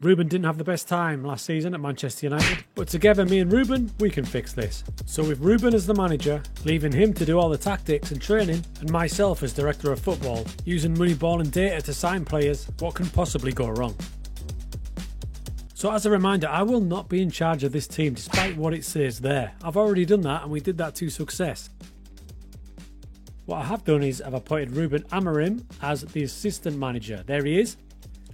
Ruben didn't have the best time last season at Manchester United, but together, me and Ruben, we can fix this. So with Ruben as the manager, leaving him to do all the tactics and training, and myself as director of football, using Moneyball and data to sign players, what can possibly go wrong? So as a reminder, I will not be in charge of this team despite what it says there. I've already done that and we did that to success. What I have done is I've appointed Ruben Amorim as the assistant manager. There he is.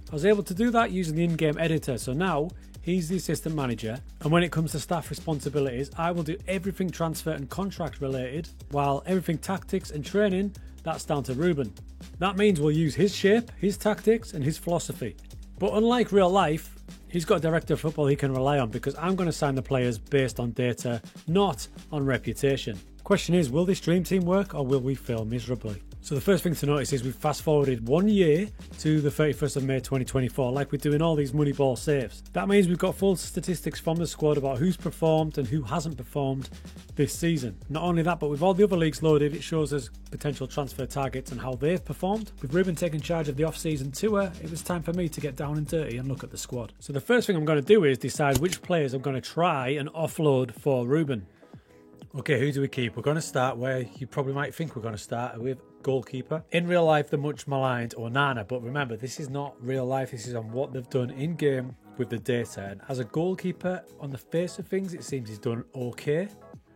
I was able to do that using the in-game editor, so now he's the assistant manager, and when it comes to staff responsibilities, I will do everything transfer and contract related, while everything tactics and training, that's down to Ruben. That means we'll use his shape, his tactics and his philosophy. But unlike real life, he's got a director of football he can rely on, because I'm going to sign the players based on data, not on reputation. Question is, will this dream team work or will we fail miserably? So the first thing to notice is we've fast forwarded 1 year to the 31st of May 2024, like we're doing all these Moneyball saves. That means we've got full statistics from the squad about who's performed and who hasn't performed this season. Not only that, but with all the other leagues loaded, it shows us potential transfer targets and how they've performed. With Ruben taking charge of the off-season tour, it was time for me to get down and dirty and look at the squad. So the first thing I'm going to do is decide which players I'm going to try and offload for Ruben. Okay, who do we keep? We're going to start where you probably might think we're going to start, with goalkeeper. In real life, the much maligned Onana, but remember, this is not real life, this is on what they've done in game with the data. And as a goalkeeper, on the face of things, it seems he's done okay.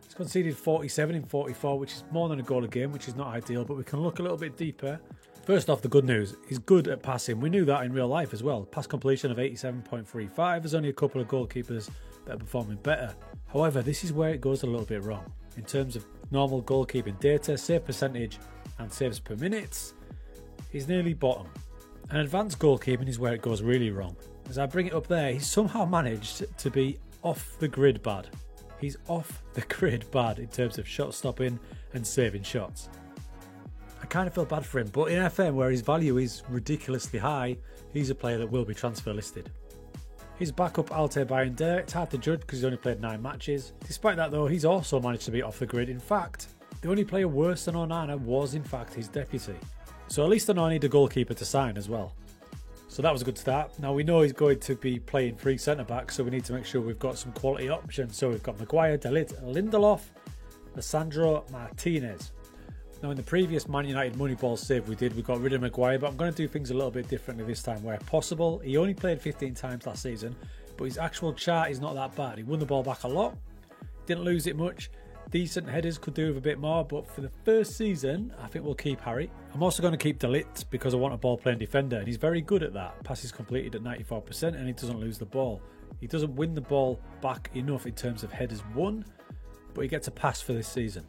He's conceded 47 in 44, which is more than a goal a game, which is not ideal, but we can look a little bit deeper. First off, the good news, he's good at passing. We knew that in real life as well. Pass completion of 87.35. There's only a couple of goalkeepers that are performing better. However, this is where it goes a little bit wrong. In terms of normal goalkeeping data, save percentage and saves per minute, he's nearly bottom. And advanced goalkeeping is where it goes really wrong. As I bring it up there, he's somehow managed to be off the grid bad. He's off the grid bad in terms of shot stopping and saving shots. I kind of feel bad for him, but in FM, where his value is ridiculously high, he's a player that will be transfer listed. His backup Altay Bayındır, it's hard to judge because he's only played 9 matches. Despite that though, he's also managed to be off the grid. In fact, the only player worse than Onana was in fact his deputy. So at least I know I need a goalkeeper to sign as well. So that was a good start. Now we know he's going to be playing 3 centre-backs, so we need to make sure we've got some quality options. So we've got Maguire, De Ligt, Lindelof, Lisandro Martinez. Now in the previous Man United Moneyball save we got rid of Maguire, but I'm going to do things a little bit differently this time where possible. He only played 15 times last season, but his actual chart is not that bad. He won the ball back a lot, didn't lose it much. Decent headers, could do with a bit more, but for the first season, I think we'll keep Harry. I'm also going to keep De Ligt because I want a ball-playing defender, and he's very good at that. Passes completed at 94%, and he doesn't lose the ball. He doesn't win the ball back enough in terms of headers won, but he gets a pass for this season.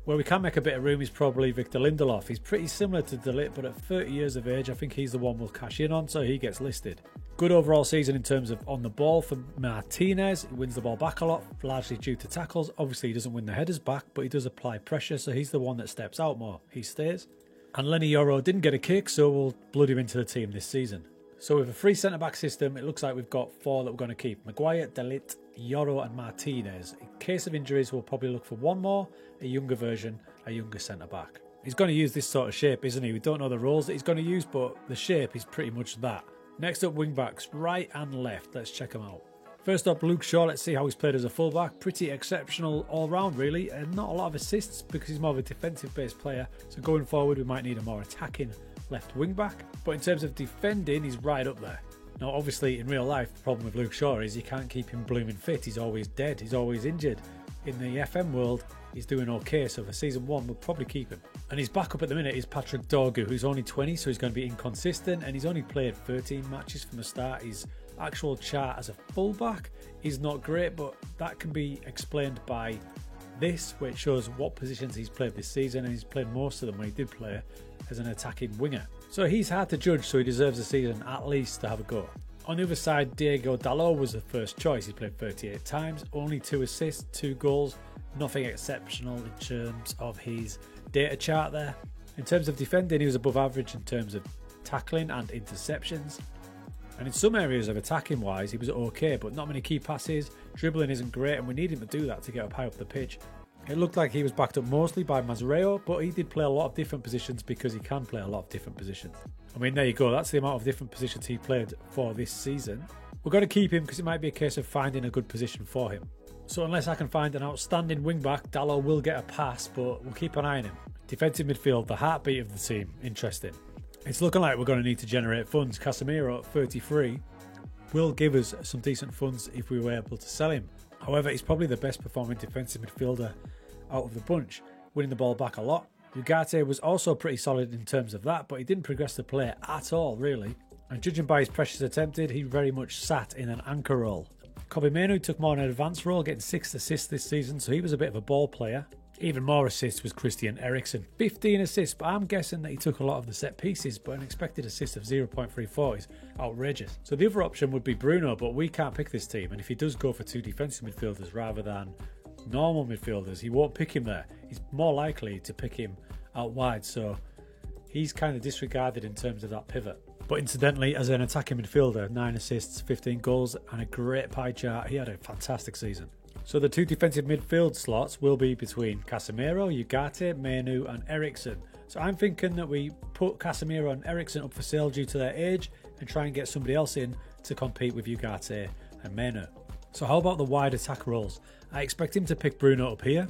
Where we can make a bit of room is probably Victor Lindelof. He's pretty similar to De Ligt, but at 30 years of age, I think he's the one we'll cash in on, so he gets listed. Good overall season in terms of on the ball for Martinez. He wins the ball back a lot, largely due to tackles. Obviously, he doesn't win the headers back, but he does apply pressure, so he's the one that steps out more. He stays. And Lenny Yoro didn't get a kick, so we'll blood him into the team this season. So with a 3 centre-back system, it looks like we've got 4 that we're going to keep. Maguire, De Ligt, Yoro and Martinez. In case of injuries, we'll probably look for one more, a younger version, a younger centre-back. He's going to use this sort of shape, isn't he? We don't know the roles that he's going to use, but the shape is pretty much that. Next up, wing-backs, right and left. Let's check them out. First up, Luke Shaw. Let's see how he's played as a full-back. Pretty exceptional all-round, really, and not a lot of assists because he's more of a defensive-based player. So going forward, we might need a more attacking left wing-back. But in terms of defending, he's right up there. Now, obviously, in real life, the problem with Luke Shaw is you can't keep him blooming fit. He's always dead. He's always injured. In the FM world, he's doing okay, so for season 1, we'll probably keep him. And his backup at the minute is Patrick Dorgu, who's only 20, so he's going to be inconsistent, and he's only played 13 matches from the start. His actual chart as a fullback is not great, but that can be explained by this, where it shows what positions he's played this season, and he's played most of them when he did play as an attacking winger. So he's hard to judge, so he deserves a season at least to have a go. On the other side, Diego Dalot was the first choice. He played 38 times, only 2 assists, 2 goals, nothing exceptional in terms of his data chart there. In terms of defending, he was above average in terms of tackling and interceptions. And in some areas of attacking wise, he was okay, but not many key passes. Dribbling isn't great, and we need him to do that to get up high up the pitch. It looked like he was backed up mostly by Mazareo, but he did play a lot of different positions because he can play a lot of different positions. I mean, there you go. That's the amount of different positions he played for this season. We're going to keep him because it might be a case of finding a good position for him. So unless I can find an outstanding wing-back, Dalot will get a pass, but we'll keep an eye on him. Defensive midfield, the heartbeat of the team. Interesting. It's looking like we're going to need to generate funds. Casemiro at 33 will give us some decent funds if we were able to sell him. However, he's probably the best performing defensive midfielder out of the bunch, winning the ball back a lot. Ugarte was also pretty solid in terms of that, but he didn't progress the play at all, really. And judging by his pressures attempted, he very much sat in an anchor role. Kobbie Mainoo took more in an advanced role, getting 6 assists this season, so he was a bit of a ball player. Even more assists was Christian Eriksen. 15 assists, but I'm guessing that he took a lot of the set pieces, but an expected assist of 0.34 is outrageous. So the other option would be Bruno, but we can't pick this team, and if he does go for 2 defensive midfielders rather than normal midfielders, he won't pick him there. He's more likely to pick him out wide, so he's kind of disregarded in terms of that pivot. But incidentally, as an attacking midfielder, 9 assists, 15 goals, and a great pie chart, he had a fantastic season. So the 2 defensive midfield slots will be between Casemiro, Ugarte, Mainoo and Eriksen. So I'm thinking that we put Casemiro and Eriksen up for sale due to their age and try and get somebody else in to compete with Ugarte and Mainoo. So how about the wide attack roles? I expect him to pick Bruno up here.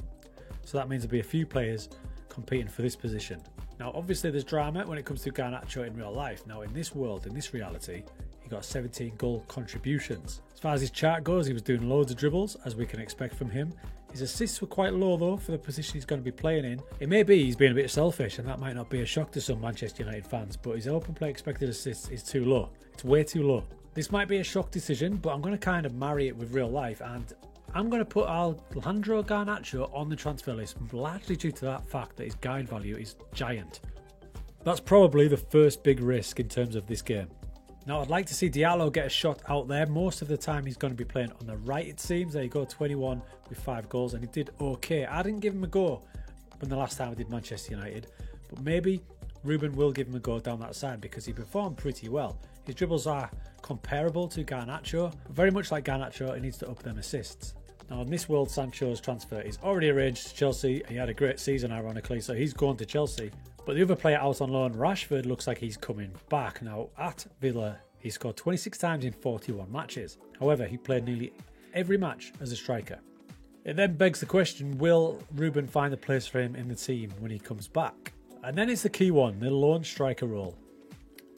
So that means there'll be a few players competing for this position. Now obviously there's drama when it comes to Garnacho in real life. Now in this world, in this reality, he got 17 goal contributions. As far as his chart goes, he was doing loads of dribbles, as we can expect from him. His assists were quite low though for the position he's going to be playing in. It may be he's being a bit selfish, and that might not be a shock to some Manchester United fans, but his open play expected assists is too low. It's way too low. This might be a shock decision, but I'm going to kind of marry it with real life, and I'm going to put Alejandro Garnacho on the transfer list, largely due to that fact that his guide value is giant. That's probably the first big risk in terms of this game. Now I'd like to see Diallo get a shot out there. Most of the time he's going to be playing on the right, it seems. There you go, 21 with 5 goals, and he did okay. I didn't give him a go when the last time I did Manchester United, but maybe Ruben will give him a go down that side because he performed pretty well. His dribbles are comparable to Garnacho, but very much like Garnacho, he needs to up them assists. Now in this world, Sancho's transfer is already arranged to Chelsea. He had a great season ironically, so he's going to Chelsea. But the other player out on loan, Rashford, looks like he's coming back. Now at Villa, he scored 26 times in 41 matches. However, he played nearly every match as a striker. It then begs the question, will Ruben find a place for him in the team when he comes back? And then it's the key one, the lone striker role.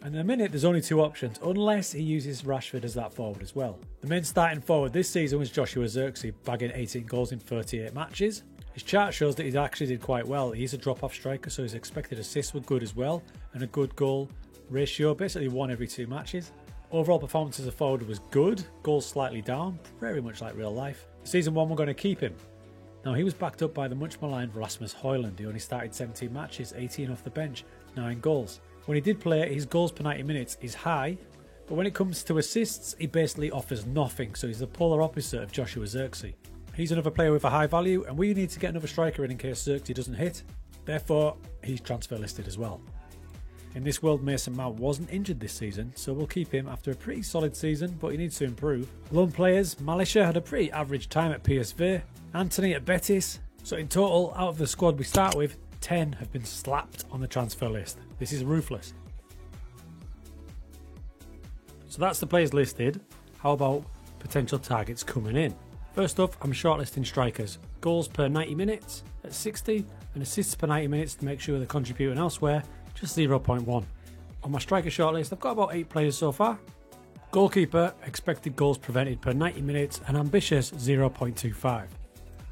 And in a minute, there's only 2 options, unless he uses Rashford as that forward as well. The main starting forward this season was Joshua Zirkzee, bagging 18 goals in 38 matches. His chart shows that he actually did quite well. He's a drop-off striker, so his expected assists were good as well, and a good goal ratio, basically 1 every 2 matches. Overall performance as a forward was good, goals slightly down, very much like real life. Season 1 we're going to keep him. Now he was backed up by the much maligned Rasmus Højlund. He only started 17 matches, 18 off the bench, 9 goals. When he did play, his goals per 90 minutes is high, but when it comes to assists, he basically offers nothing, so he's the polar opposite of Joshua Zirkzee. He's another player with a high value, and we need to get another striker in case Zirkzee doesn't hit. Therefore, he's transfer listed as well. In this world, Mason Mount wasn't injured this season, so we'll keep him after a pretty solid season, but he needs to improve. Lone players, Malisha had a pretty average time at PSV, Anthony at Betis. So in total, out of the squad we start with, 10 have been slapped on the transfer list. This is ruthless. So that's the players listed. How about potential targets coming in? First off, I'm shortlisting strikers. Goals per 90 minutes at 60 and assists per 90 minutes to make sure they're contributing elsewhere, just 0.1. On my striker shortlist, I've got about 8 players so far. Goalkeeper, expected goals prevented per 90 minutes, an ambitious 0.25.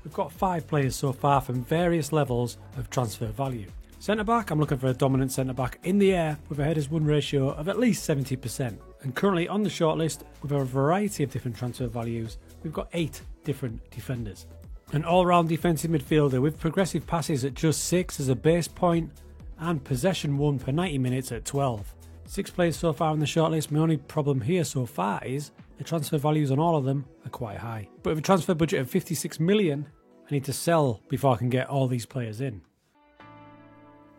We've got 5 players so far from various levels of transfer value. Centre-back, I'm looking for a dominant centre-back in the air with a headers-won ratio of at least 70%. And currently on the shortlist, with a variety of different transfer values, we've got 8 different defenders. An all-round defensive midfielder with progressive passes at just 6 as a base point and possession won per 90 minutes at 12. 6 players so far on the shortlist. My only problem here so far is the transfer values on all of them are quite high. But with a transfer budget of 56 million, I need to sell before I can get all these players in.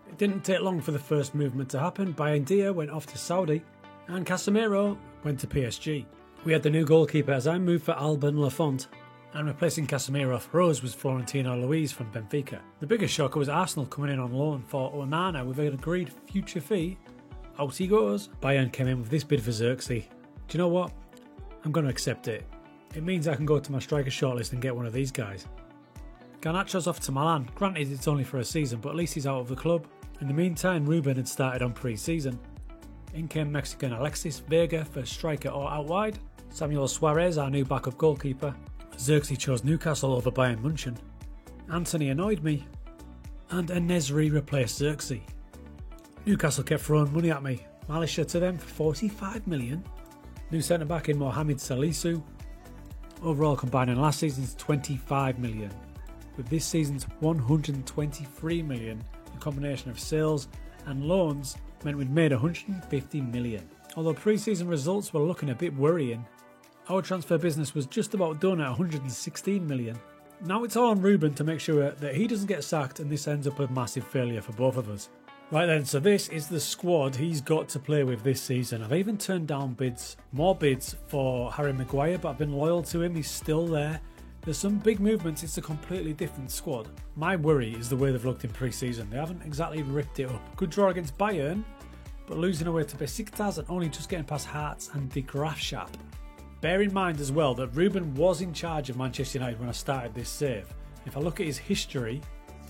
It didn't take long for the first movement to happen. Bayern Dia went off to Saudi and Casemiro went to PSG. We had the new goalkeeper as I moved for Alban Lafont And replacing Casemiro for Rose was Florentino Luis from Benfica. The biggest shocker was Arsenal coming in on loan for Onana with an agreed future fee. Out he goes. Bayern came in with this bid for Xerxes. Do you know what? I'm going to accept it. It means I can go to my striker shortlist and get one of these guys. Garnacho's off to Milan. Granted, it's only for a season, but at least he's out of the club. In the meantime, Ruben had started on pre-season. In came Mexican Alexis Vega for striker or out wide. Samuel Suarez, our new backup goalkeeper. Xerxes chose Newcastle over Bayern München. Anthony annoyed me. And En-Nesyri replaced Xerxes. Newcastle kept throwing money at me. Malaysia to them for 45 million. New centre-back in Mohamed Salisu. Overall combining last season's 25 million. With this season's 123 million, the combination of sales and loans meant we'd made 150 million. Although pre-season results were looking a bit worrying, our transfer business was just about done at 116 million. Now it's all on Ruben to make sure that he doesn't get sacked and this ends up a massive failure for both of us. Right then, so this is the squad he's got to play with this season. I've even turned down more bids for Harry Maguire, but I've been loyal to him, he's still there. There's some big movements, it's a completely different squad. My worry is the way they've looked in pre-season. They haven't exactly ripped it up. Good draw against Bayern, but losing away to Besiktas and only just getting past Hearts and De Graafschap. Bear in mind as well that Ruben was in charge of Manchester United when I started this save. If I look at his history,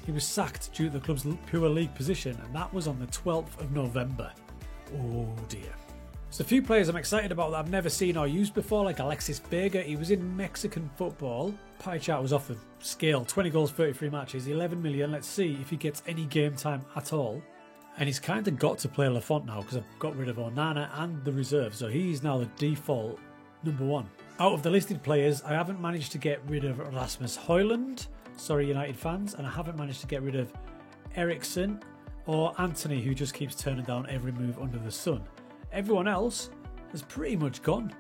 he was sacked due to the club's poor league position, and that was on the 12th of November. Oh dear. There's a few players I'm excited about that I've never seen or used before, like Alexis Vega. He was in Mexican football. Pie chart was off the scale. 20 goals, 33 matches, 11 million. Let's see if he gets any game time at all. And he's kind of got to play Lafont now because I've got rid of Onana and the reserve, so he's now the default number one. Out of the listed players, I haven't managed to get rid of Rasmus Højlund, sorry United fans, and I haven't managed to get rid of Eriksen or Anthony, who just keeps turning down every move under the sun. Everyone else has pretty much gone.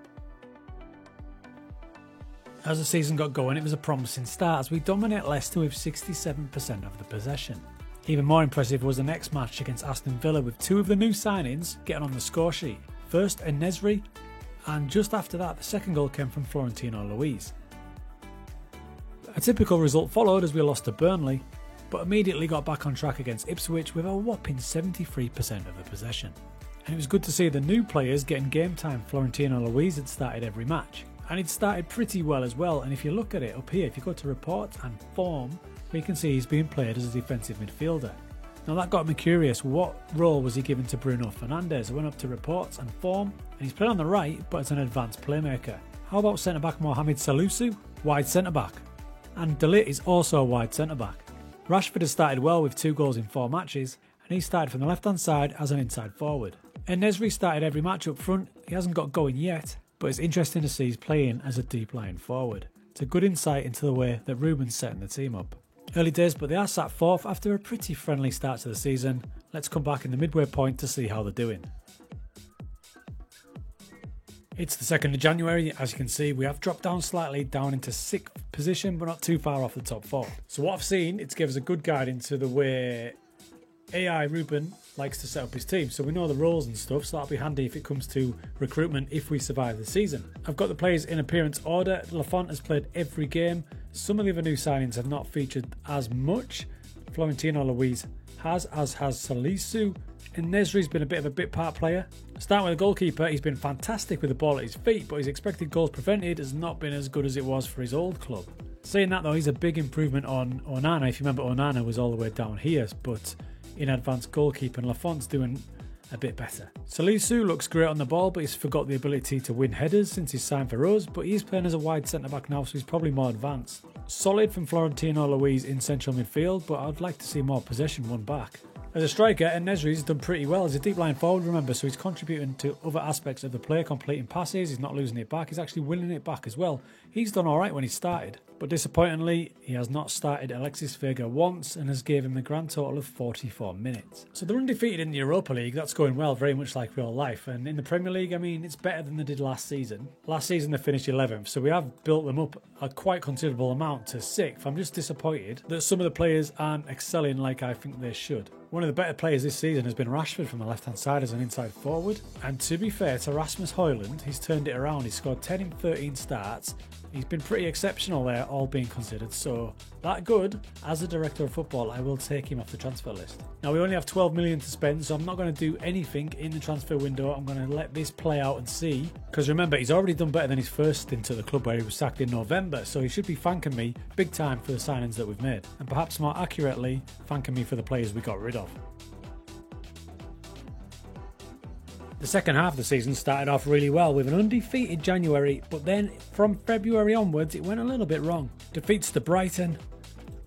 As the season got going, it was a promising start as we dominate Leicester with 67% of the possession. Even more impressive was the next match against Aston Villa with two of the new signings getting on the score sheet. First En-Nesyri, and just after that the second goal came from Florentino Luis. A typical result followed as we lost to Burnley, but immediately got back on track against Ipswich with a whopping 73% of the possession. And it was good to see the new players getting game time. Florentino Luis had started every match, and he'd started pretty well as well. And if you look at it up here, if you go to reports and form, we can see he's being played as a defensive midfielder. Now that got me curious, what role was he given to Bruno Fernandes? I went up to reports and form, and he's played on the right, but as an advanced playmaker. How about centre-back Mohamed Salisu? Wide centre-back. And De Ligt is also a wide centre-back. Rashford has started well with 2 goals in 4 matches, and he started from the left-hand side as an inside forward. En-Nesyri started every match up front. He hasn't got going yet, but it's interesting to see he's playing as a deep-lying forward. It's a good insight into the way that Ruben's setting the team up. Early days, but they are sat 4th after a pretty friendly start to the season. Let's come back in the midway point to see how they're doing. It's the 2nd of January. As you can see, we have dropped down slightly, down into 6th position, but not too far off the top 4. So what I've seen, it's given us a good guide into the way AI Ruben likes to set up his team, so we know the roles and stuff, so that'll be handy if it comes to recruitment if we survive the season. I've got the players in appearance order. Lafont has played every game. Some of the other new signings have not featured as much. Florentino Luis has, as has Salisu. En-Nesyri's been a bit of a bit part player. Starting with the goalkeeper, he's been fantastic with the ball at his feet, but his expected goals prevented has not been as good as it was for his old club. Saying that though, he's a big improvement on Onana. If you remember, Onana was all the way down here, but in advanced goalkeeping, Lafont's doing a bit better. Salisu looks great on the ball, but he's forgot the ability to win headers since he's signed for us, but he's playing as a wide centre-back now, so he's probably more advanced. Solid from Florentino Luis in central midfield, but I'd like to see more possession won back. As a striker, En-Nesyri's done pretty well. He's a deep line forward, remember, so he's contributing to other aspects of the play, completing passes, he's not losing it back, he's actually winning it back as well. He's done alright when he started, but disappointingly, he has not started Alexis Vega once and has gave him the grand total of 44 minutes. So they're undefeated in the Europa League, that's going well, very much like real life, and in the Premier League, I mean, it's better than they did last season. Last season they finished 11th, so we have built them up a quite considerable amount to 6th. I'm just disappointed that some of the players aren't excelling like I think they should. One of the better players this season has been Rashford from the left-hand side as an inside forward. And to be fair to Rasmus Højlund, he's turned it around. He's scored 10 in 13 starts. He's been pretty exceptional there, all being considered. So that good, as a director of football, I will take him off the transfer list. Now, we only have 12 million to spend, so I'm not going to do anything in the transfer window. I'm going to let this play out and see. Because remember, he's already done better than his first stint at the club where he was sacked in November. So he should be thanking me big time for the signings that we've made. And perhaps more accurately, thanking me for the players we got rid of. The second half of the season started off really well with an undefeated January, but then from February onwards it went a little bit wrong. Defeats to Brighton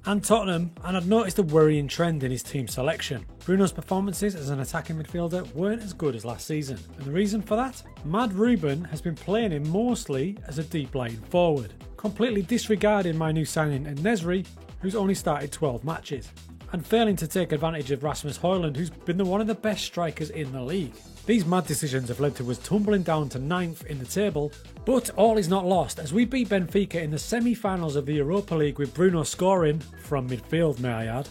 and Tottenham, and I've noticed a worrying trend in his team selection. Bruno's performances as an attacking midfielder weren't as good as last season, and the reason for that? Mad Ruben has been playing him mostly as a deep lying forward, completely disregarding my new signing En-Nesyri, who's only started 12 matches, and failing to take advantage of Rasmus Højlund, who's been one of the best strikers in the league. These mad decisions have led to us tumbling down to 9th in the table, but all is not lost as we beat Benfica in the semi-finals of the Europa League with Bruno scoring, from midfield may I add,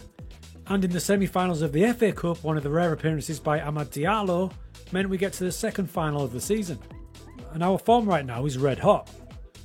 and in the semi-finals of the FA Cup, one of the rare appearances by Amad Diallo meant we get to the second final of the season. And our form right now is red hot.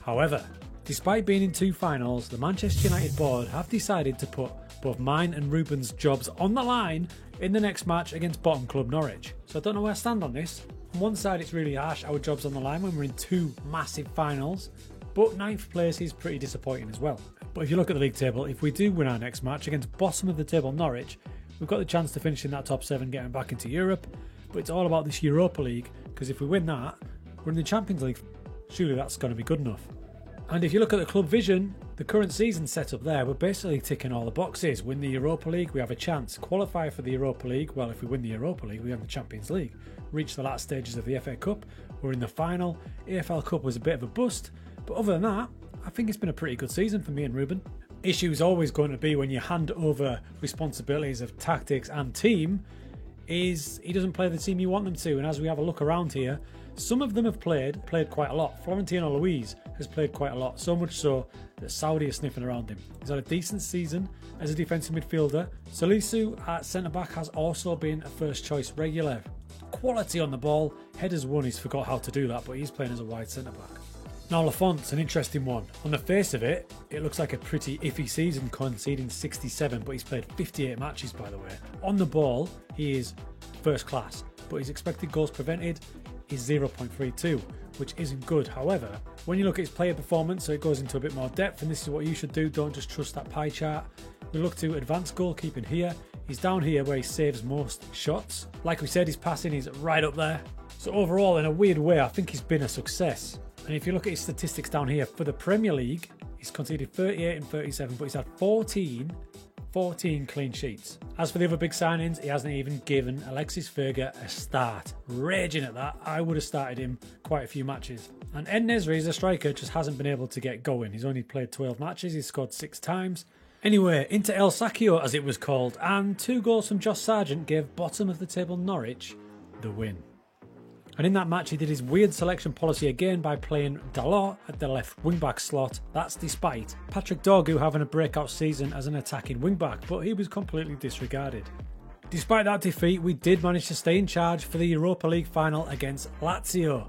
However, despite being in 2 finals, the Manchester United board have decided to put both mine and Ruben's jobs on the line in the next match against bottom club Norwich. So I don't know where I stand on this. On one side it's really harsh, our job's on the line when we're in 2 massive finals, but 9th place is pretty disappointing as well. But if you look at the league table, if we do win our next match against bottom of the table Norwich, we've got the chance to finish in that top 7, getting back into Europe. But it's all about this Europa League, because if we win that, we're in the Champions League. Surely that's going to be good enough. And if you look at the club vision, the current season set up there, we're basically ticking all the boxes. Win the Europa League, we have a chance. Qualify for the Europa League, well, if we win the Europa League, we have the Champions League. Reach the last stages of the FA Cup, we're in the final. AFL Cup was a bit of a bust, but other than that, I think it's been a pretty good season for me and Ruben. Issue is always going to be when you hand over responsibilities of tactics and team, is he doesn't play the team you want them to. And as we have a look around here, some of them have played quite a lot. Florentino Luis has played quite a lot, so much so that Saudi are sniffing around him. He's had a decent season as a defensive midfielder. Salisu at centre-back has also been a first-choice regular. Quality on the ball. Headers won, he's forgot how to do that, but he's playing as a wide centre-back. Now Lafont's an interesting one. On the face of it, it looks like a pretty iffy season, conceding 67, but he's played 58 matches, by the way. On the ball, he is first class, but his expected goals prevented is 0.32, which isn't good. However, when you look at his player performance, so it goes into a bit more depth, and this is what you should do, don't just trust that pie chart. We look to advanced goalkeeping here. He's down here where he saves most shots. Like we said, his passing is right up there. So overall, in a weird way, I think he's been a success. And if you look at his statistics down here, for the Premier League, he's conceded 38 and 37, but he's had 14 clean sheets. As for the other big signings, he hasn't even given Alexis Ferger a start. Raging at that, I would have started him quite a few matches. And En-Nesyri, as a striker, just hasn't been able to get going. He's only played 12 matches, he's scored 6 times. Anyway, into El Sacchio, as it was called, and 2 goals from Josh Sargent gave bottom of the table Norwich the win. And in that match, he did his weird selection policy again by playing Dalot at the left wing-back slot. That's despite Patrick Dorgu having a breakout season as an attacking wing-back, but he was completely disregarded. Despite that defeat, we did manage to stay in charge for the Europa League final against Lazio.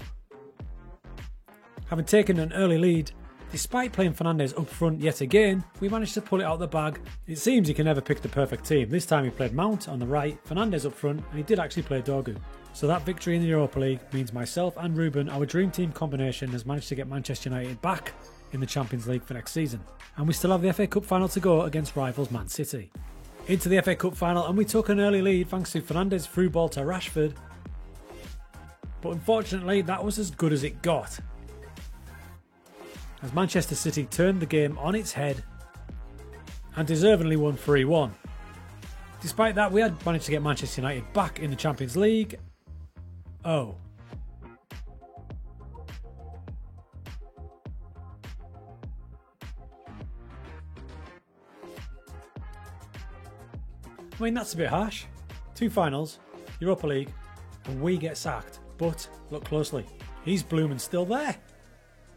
Having taken an early lead, despite playing Fernandes up front yet again, we managed to pull it out the bag. It seems he can never pick the perfect team. This time he played Mount on the right, Fernandes up front, and he did actually play Dorgu. So that victory in the Europa League means myself and Ruben, our dream team combination, has managed to get Manchester United back in the Champions League for next season. And we still have the FA Cup final to go against rivals Man City. Into the FA Cup final, and we took an early lead thanks to Fernandes' through ball to Rashford. But unfortunately, that was as good as it got, as Manchester City turned the game on its head and deservedly won 3-1. Despite that, we had managed to get Manchester United back in the Champions League. Oh. I mean, that's a bit harsh. 2 finals, Europa League, and we get sacked. But look closely, he's blooming still there.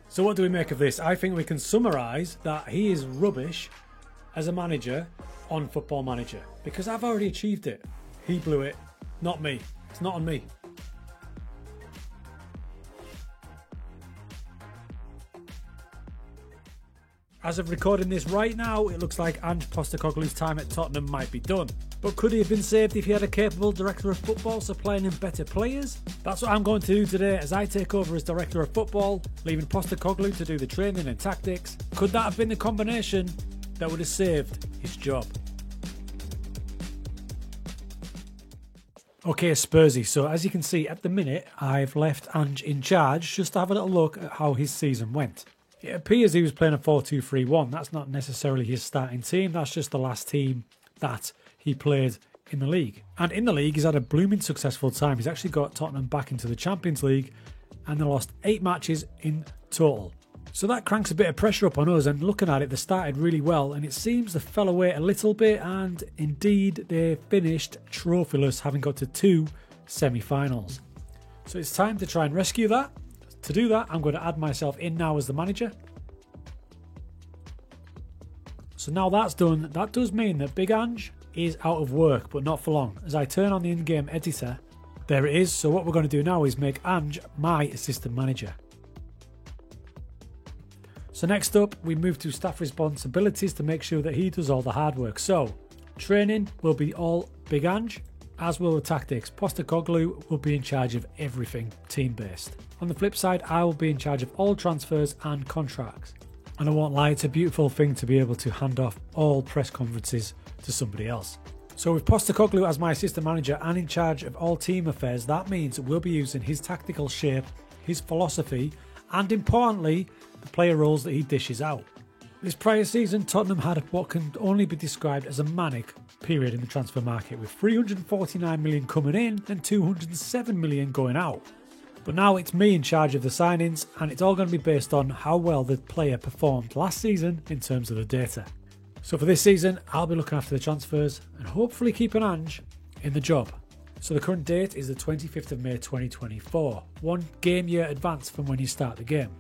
So what do we make of this? I think we can summarise that he is rubbish as a manager on Football Manager, because I've already achieved it. He blew it, not me. It's not on me. As of recording this right now, it looks like Ange Postecoglou's time at Tottenham might be done. But could he have been saved if he had a capable director of football supplying him better players? That's what I'm going to do today as I take over as director of football, leaving Postecoglou to do the training and tactics. Could that have been the combination that would have saved his job? Okay, Spursy, so as you can see at the minute, I've left Ange in charge just to have a little look at how his season went. It appears he was playing a 4-2-3-1. That's not necessarily his starting team. That's just the last team that he played in the league. And in the league, he's had a blooming successful time. He's actually got Tottenham back into the Champions League and they lost 8 matches in total. So that cranks a bit of pressure up on us, and looking at it, they started really well and it seems they fell away a little bit, and indeed they finished trophyless, having got to 2 semi-finals. So it's time to try and rescue that. To do that, I'm going to add myself in now as the manager. So now that's done, that does mean that Big Ange is out of work, but not for long. As I turn on the in-game editor, there it is. So what we're going to do now is make Ange my assistant manager. So next up, we move to staff responsibilities to make sure that he does all the hard work. So training will be all Big Ange, as will the tactics. Postecoglou will be in charge of everything team-based. On the flip side, I will be in charge of all transfers and contracts. And I won't lie, it's a beautiful thing to be able to hand off all press conferences to somebody else. So with Postecoglou as my assistant manager and in charge of all team affairs, that means we'll be using his tactical shape, his philosophy, and importantly, the player roles that he dishes out. This prior season, Tottenham had what can only be described as a manic period in the transfer market, with 349 million coming in and 207 million going out. But now it's me in charge of the signings, and it's all going to be based on how well the player performed last season in terms of the data. So for this season, I'll be looking after the transfers and hopefully keeping Ange in the job. So the current date is the 25th of May 2024, 1 game year advance from when you start the game.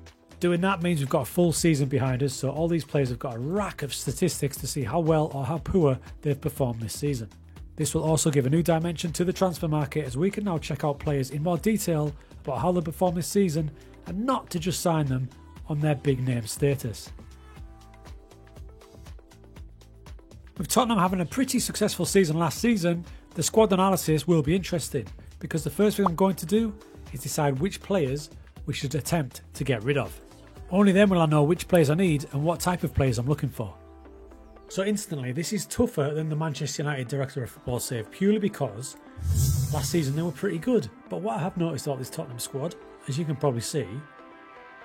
Doing that means we've got a full season behind us, so all these players have got a rack of statistics to see how well or how poor they've performed this season. This will also give a new dimension to the transfer market, as we can now check out players in more detail about how they perform this season and not to just sign them on their big name status. With Tottenham having a pretty successful season last season, the squad analysis will be interesting, because the first thing I'm going to do is decide which players we should attempt to get rid of. Only then will I know which players I need and what type of players I'm looking for. So instantly, this is tougher than the Manchester United director of football save, purely because last season they were pretty good. But what I have noticed about this Tottenham squad, as you can probably see,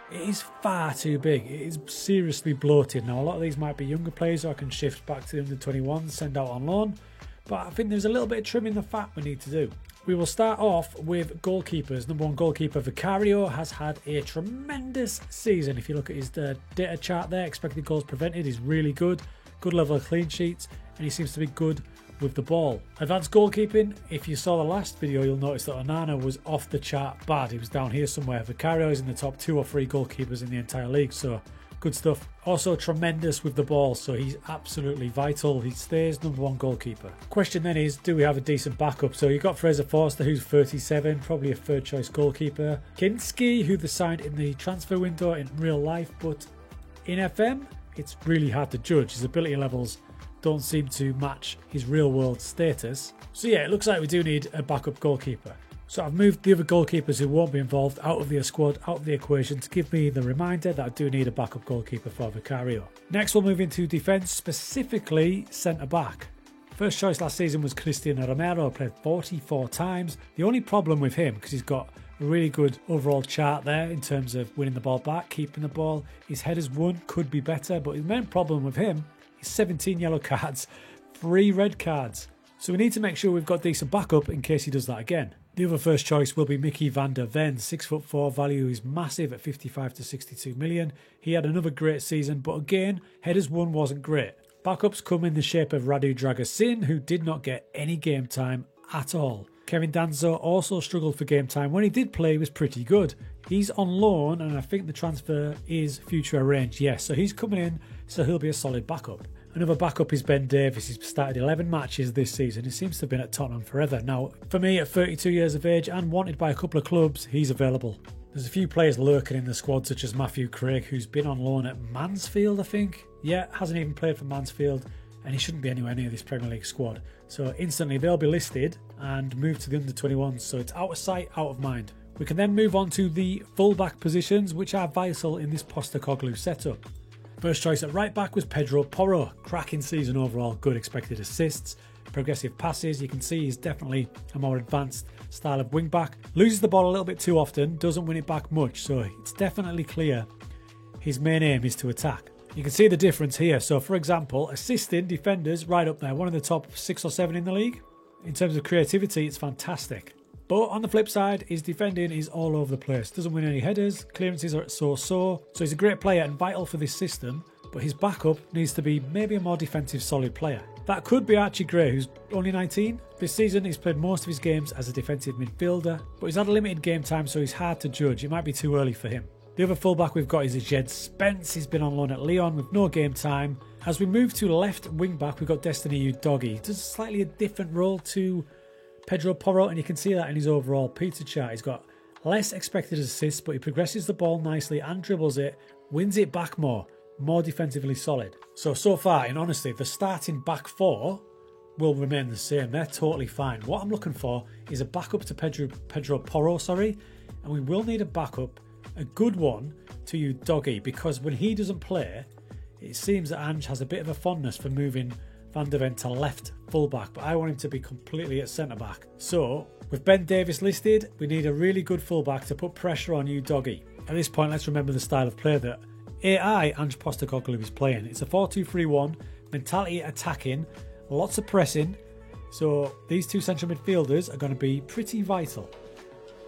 it is far too big. It is seriously bloated. Now a lot of these might be younger players who I can shift back to the under-21s, send out on loan. But I think there's a little bit of trimming the fat we need to do. We will start off with goalkeepers. Number 1 goalkeeper Vicario has had a tremendous season. If you look at his data chart there, expected goals prevented is really good. Good level of clean sheets, and he seems to be good with the ball. Advanced goalkeeping, if you saw the last video, you'll notice that Onana was off the chart bad. He was down here somewhere. Vicario is in the top 2 or 3 goalkeepers in the entire league, so good stuff. Also tremendous with the ball, so he's absolutely vital. He stays number 1 goalkeeper. Question then is, do we have a decent backup? So you've got Fraser Forster, who's 37, probably a third choice goalkeeper. Kinski, who they signed in the transfer window in real life, but in FM, it's really hard to judge. His ability levels don't seem to match his real world status. So yeah, it looks like we do need a backup goalkeeper. So I've moved the other goalkeepers who won't be involved out of the squad, out of the equation, to give me the reminder that I do need a backup goalkeeper for Vicario. Next we'll move into defence, specifically centre-back. First choice last season was Cristian Romero, played 44 times. The only problem with him, because he's got a really good overall chart there in terms of winning the ball back, keeping the ball, his headers won, could be better, but the main problem with him is 17 yellow cards, 3 red cards. So we need to make sure we've got decent backup in case he does that again. The other first choice will be Mickey van der Ven. 6'4", value is massive at 55 to 62 million. He had another great season, but again, headers won wasn't great. Backups come in the shape of Radu Dragusin, who did not get any game time at all. Kevin Danso also struggled for game time. When he did play, he was pretty good. He's on loan, and I think the transfer is future arranged. Yes, so he's coming in, so he'll be a solid backup. Another backup is Ben Davies. He's started 11 matches this season. He seems to have been at Tottenham forever. Now, for me, at 32 years of age and wanted by a couple of clubs, he's available. There's a few players lurking in the squad, such as Matthew Craig, who's been on loan at Mansfield, I think. Yeah, hasn't even played for Mansfield, and he shouldn't be anywhere near this Premier League squad. So instantly, they'll be listed and moved to the under-21s. So it's out of sight, out of mind. We can then move on to the full-back positions, which are vital in this Postecoglou setup. First choice at right back was Pedro Porro. Cracking season overall, good expected assists, progressive passes. You can see he's definitely a more advanced style of wing back. Loses the ball a little bit too often, doesn't win it back much, so it's definitely clear his main aim is to attack. You can see the difference here. So for example, assisting defenders right up there, one of the top 6 or 7 in the league. In terms of creativity, it's fantastic. But on the flip side, his defending is all over the place. Doesn't win any headers, clearances are so-so. So he's a great player and vital for this system, but his backup needs to be maybe a more defensive solid player. That could be Archie Gray, who's only 19. This season he's played most of his games as a defensive midfielder, but he's had a limited game time, so he's hard to judge. It might be too early for him. The other fullback we've got is Jed Spence. He's been on loan at Lyon with no game time. As we move to left wing back, we've got Destiny Udogie. Does slightly a different role to Pedro Porro, and you can see that in his overall Peter chart. He's got less expected assists, but he progresses the ball nicely and dribbles it, wins it back more defensively solid. So far, in honesty, the starting back four will remain the same. They're totally fine. What I'm looking for is a backup to Pedro Porro, and we will need a backup, a good one, to Udogie, because when he doesn't play, it seems that Ange has a bit of a fondness for moving Van de Ven to left fullback, but I want him to be completely at centre back. So with Ben Davies listed, we need a really good fullback to put pressure on Udogie. At this point, let's remember the style of play that AI Ange Postecoglou is playing. It's a 4-2-3-1, mentality attacking, lots of pressing. So these two central midfielders are going to be pretty vital.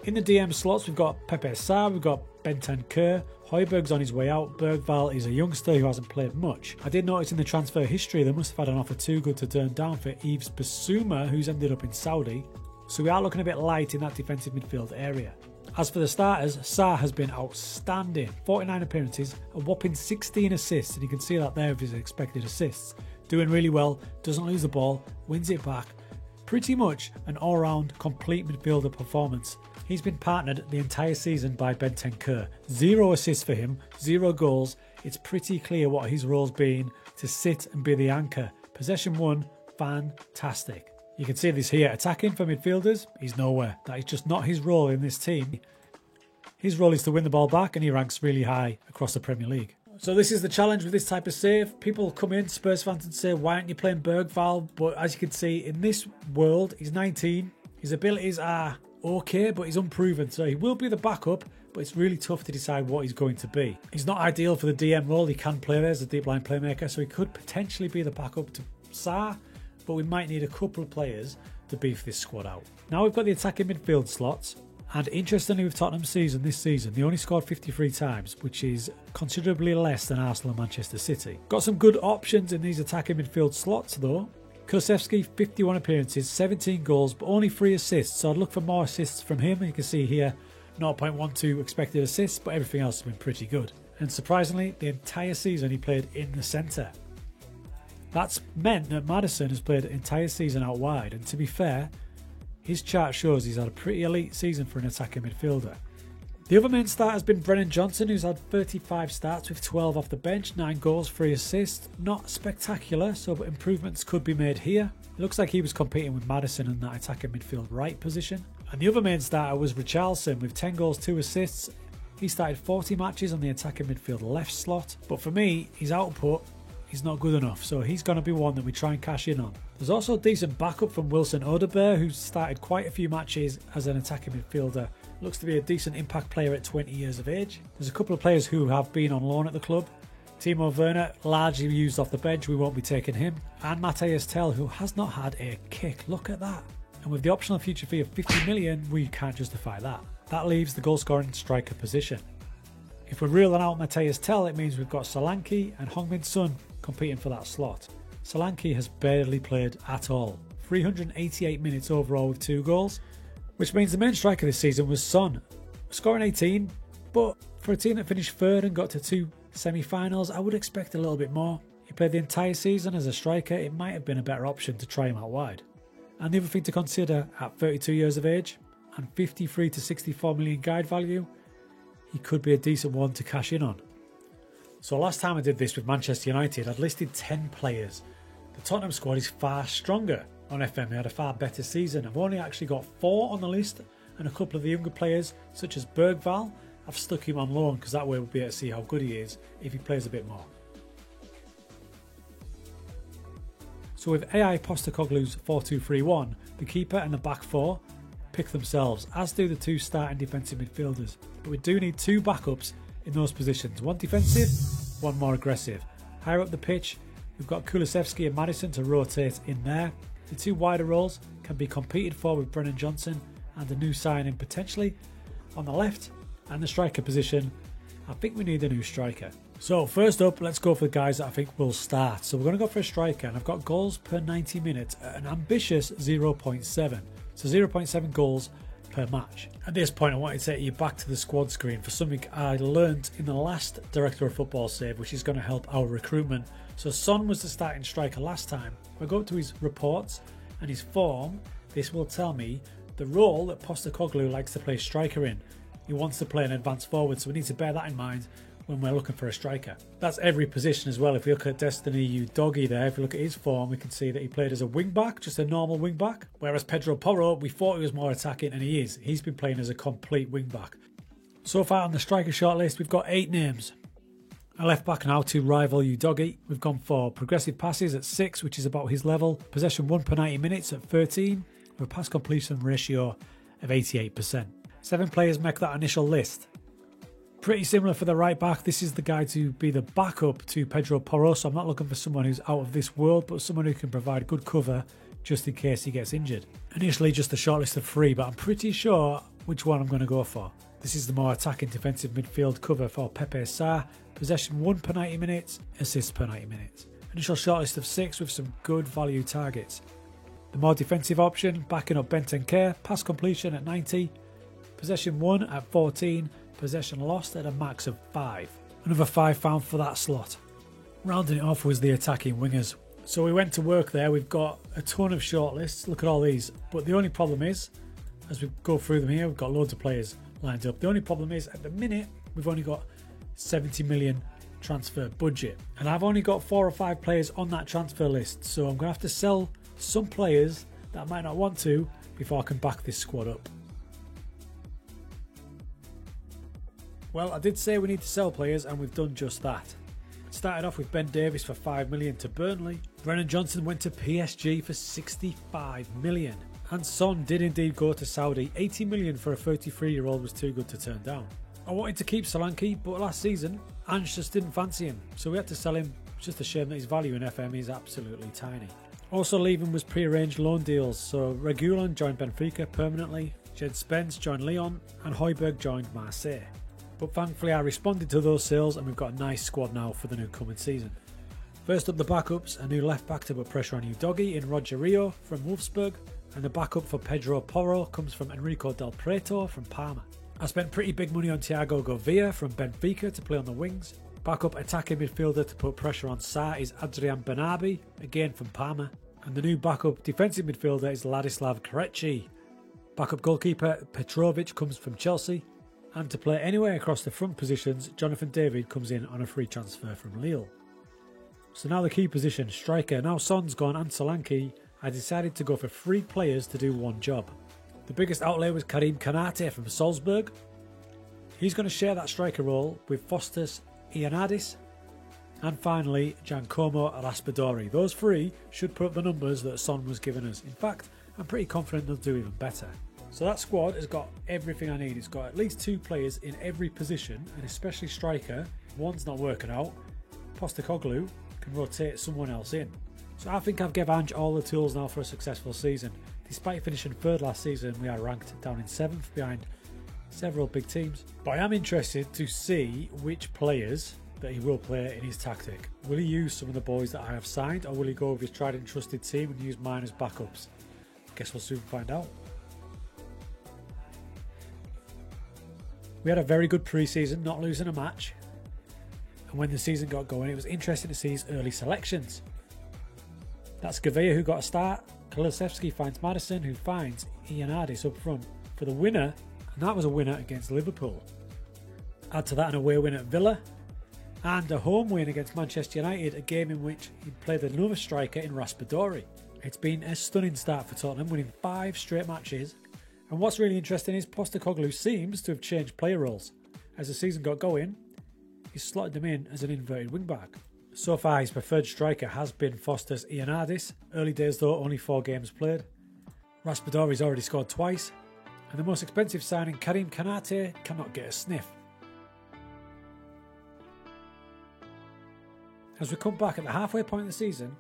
In the DM slots, we've got Pepe Sarr, we've got Bentancur, Højbjerg's on his way out, Bergvall is a youngster who hasn't played much. I did notice in the transfer history they must have had an offer too good to turn down for Yves Bissouma, who's ended up in Saudi, so we are looking a bit light in that defensive midfield area. As for the starters, Sarr has been outstanding. 49 appearances, a whopping 16 assists, and you can see that there with his expected assists. Doing really well, doesn't lose the ball, wins it back. Pretty much an all-round complete midfielder performance. He's been partnered the entire season by Bentancur. 0 assists for him, 0 goals. It's pretty clear what his role's been, to sit and be the anchor. Possession 1, fantastic. You can see this here, attacking for midfielders, he's nowhere. That is just not his role in this team. His role is to win the ball back, and he ranks really high across the Premier League. So this is the challenge with this type of save. People come in, Spurs fans, and say, why aren't you playing Bergvall? But as you can see, in this world, he's 19. His abilities are okay, but he's unproven. So he will be the backup, but it's really tough to decide what he's going to be. He's not ideal for the DM role. He can play there as a deep line playmaker, so he could potentially be the backup to Sarr, but we might need a couple of players to beef this squad out. Now we've got the attacking midfield slots, and interestingly with Tottenham's season this season, they only scored 53 times, which is considerably less than Arsenal and Manchester City. Got some good options in these attacking midfield slots though. Kulusevski, 51 appearances, 17 goals, but only 3 assists, so I'd look for more assists from him. You can see here 0.12 expected assists, but everything else has been pretty good. And surprisingly, the entire season he played in the centre. That's meant that Maddison has played an entire season out wide, and to be fair, his chart shows he's had a pretty elite season for an attacking midfielder. The other main start has been Brennan Johnson, who's had 35 starts with 12 off the bench, 9 goals, 3 assists. Not spectacular, so improvements could be made here. It looks like he was competing with Maddison in that attacking midfield right position. And the other main starter was Richarlison with 10 goals, 2 assists. He started 40 matches on the attacking midfield left slot, but for me, his output is not good enough, so he's going to be one that we try and cash in on. There's also a decent backup from Wilson Odobert, who's started quite a few matches as an attacking midfielder. Looks to be a decent impact player at 20 years of age. There's a couple of players who have been on loan at the club. Timo Werner, largely used off the bench, we won't be taking him. And Matthias Tell, who has not had a kick. Look at that. And with the optional future fee of 50 million, we can't justify that. That leaves the goal-scoring striker position. If we're reeling out Matthias Tell, it means we've got Solanke and Heung-min Son competing for that slot. Solanke has barely played at all. 388 minutes overall with 2 goals, which means the main striker this season was Son, scoring 18, but for a team that finished third and got to 2 semi-finals, I would expect a little bit more. He played the entire season as a striker, it might have been a better option to try him out wide. And the other thing to consider, at 32 years of age and 53 to 64 million guide value, he could be a decent one to cash in on. So last time I did this with Manchester United, I'd listed 10 players. The Tottenham squad is far stronger. On FM, they had a far better season. I've only actually got 4 on the list, and a couple of the younger players, such as Bergvall, I've stuck him on loan because that way we'll be able to see how good he is if he plays a bit more. So with AI Postecoglou's 4-2-3-1, the keeper and the back 4 pick themselves, as do the 2 starting defensive midfielders. But we do need 2 backups in those positions, 1 defensive, 1 more aggressive. Higher up the pitch, we've got Kulusevski and Maddison to rotate in there. The 2 wider roles can be competed for with Brennan Johnson and a new signing potentially on the left. And the striker position, I think we need a new striker. So first up, let's go for the guys that I think will start. So we're going to go for a striker, and I've got goals per 90 minutes at an ambitious 0.7. So 0.7 goals per match. At this point, I want to take you back to the squad screen for something I learned in the last Director of Football save, which is going to help our recruitment. So Son was the starting striker last time. If I go up to his reports and his form, this will tell me the role that Postecoglou likes to play striker in. He wants to play an advanced forward, so we need to bear that in mind when we're looking for a striker. That's every position as well. If you look at Destiny Udogie there, if you look at his form, we can see that he played as a wing-back, just a normal wing-back. Whereas Pedro Porro, we thought he was more attacking, and he is. He's been playing as a complete wing-back. So far on the striker shortlist, we've got 8 names. A left-back now to rival Udogie. We've gone for progressive passes at 6, which is about his level. Possession 1 per 90 minutes at 13, with a pass completion ratio of 88%. 7 players make that initial list. Pretty similar for the right back. This is the guy to be the backup to Pedro Porro, so I'm not looking for someone who's out of this world, but someone who can provide good cover just in case he gets injured. Initially just a shortlist of 3, but I'm pretty sure which one I'm going to go for. This is the more attacking defensive midfield cover for Pepe Sarr. Possession 1 per 90 minutes, assists per 90 minutes. Initial shortlist of 6 with some good value targets. The more defensive option, backing up Bentancur, pass completion at 90, possession 1 at 14, possession lost at a max of 5. Another 5 found for that slot. Rounding it off was the attacking wingers. So we went to work there. We've got a ton of shortlists. Look at all these. But the only problem is, as we go through them here, we've got loads of players lined up. The only problem is, at the minute, we've only got 70 million transfer budget. And I've only got 4 or 5 players on that transfer list. So I'm going to have to sell some players that I might not want to before I can back this squad up. Well, I did say we need to sell players, and we've done just that. Started off with Ben Davies for 5 million to Burnley. Brennan Johnson went to PSG for 65 million. And Son did indeed go to Saudi. 80 million for a 33-year-old was too good to turn down. I wanted to keep Solanke, but last season, Ange just didn't fancy him, so we had to sell him. It's just a shame that his value in FM is absolutely tiny. Also leaving was pre-arranged loan deals, so Reguilon joined Benfica permanently, Jed Spence joined Lyon, and Højbjerg joined Marseille. But thankfully I responded to those sales, and we've got a nice squad now for the new coming season. First up the backups, a new left back to put pressure on Udogie in Roger Rio from Wolfsburg, and the backup for Pedro Porro comes from Enrico Del Prieto from Parma. I spent pretty big money on Thiago Gouveia from Benfica to play on the wings. Backup attacking midfielder to put pressure on Sarr is Adrian Benabi, again from Parma. And the new backup defensive midfielder is Ladislav Krejci. Backup goalkeeper Petrovic comes from Chelsea. And to play anywhere across the front positions, Jonathan David comes in on a free transfer from Lille. So now the key position, striker. Now Son's gone and Solanke, I decided to go for 3 players to do one job. The biggest outlay was Karim Konate from Salzburg. He's going to share that striker role with Fostas Ioannidis. And finally, Giancomo Raspadori. Those 3 should put up the numbers that Son was giving us. In fact, I'm pretty confident they'll do even better. So that squad has got everything I need. It's got at least 2 players in every position, and especially striker. If one's not working out, Postecoglou can rotate someone else in. So I think I've given Ange all the tools now for a successful season. Despite finishing 3rd last season, we are ranked down in 7th behind several big teams. But I am interested to see which players that he will play in his tactic. Will he use some of the boys that I have signed, or will he go with his tried and trusted team and use mine as backups? I guess we'll soon find out. We had a very good pre-season, not losing a match. And when the season got going, it was interesting to see his early selections. That's Gavia who got a start. Kulusevski finds Maddison, who finds Ioannidis up front for the winner, and that was a winner against Liverpool. Add to that an away win at Villa, and a home win against Manchester United, a game in which he played another striker in Raspadori. It's been a stunning start for Tottenham, winning 5 straight matches. And what's really interesting is Postecoglou seems to have changed player roles. As the season got going, he slotted them in as an inverted wing-back. So far, his preferred striker has been Foster's Ioannidis. Early days though, only 4 games played. Raspadori's already scored twice. And the most expensive signing, Karim Konate, cannot get a sniff. As we come back at the halfway point of the season,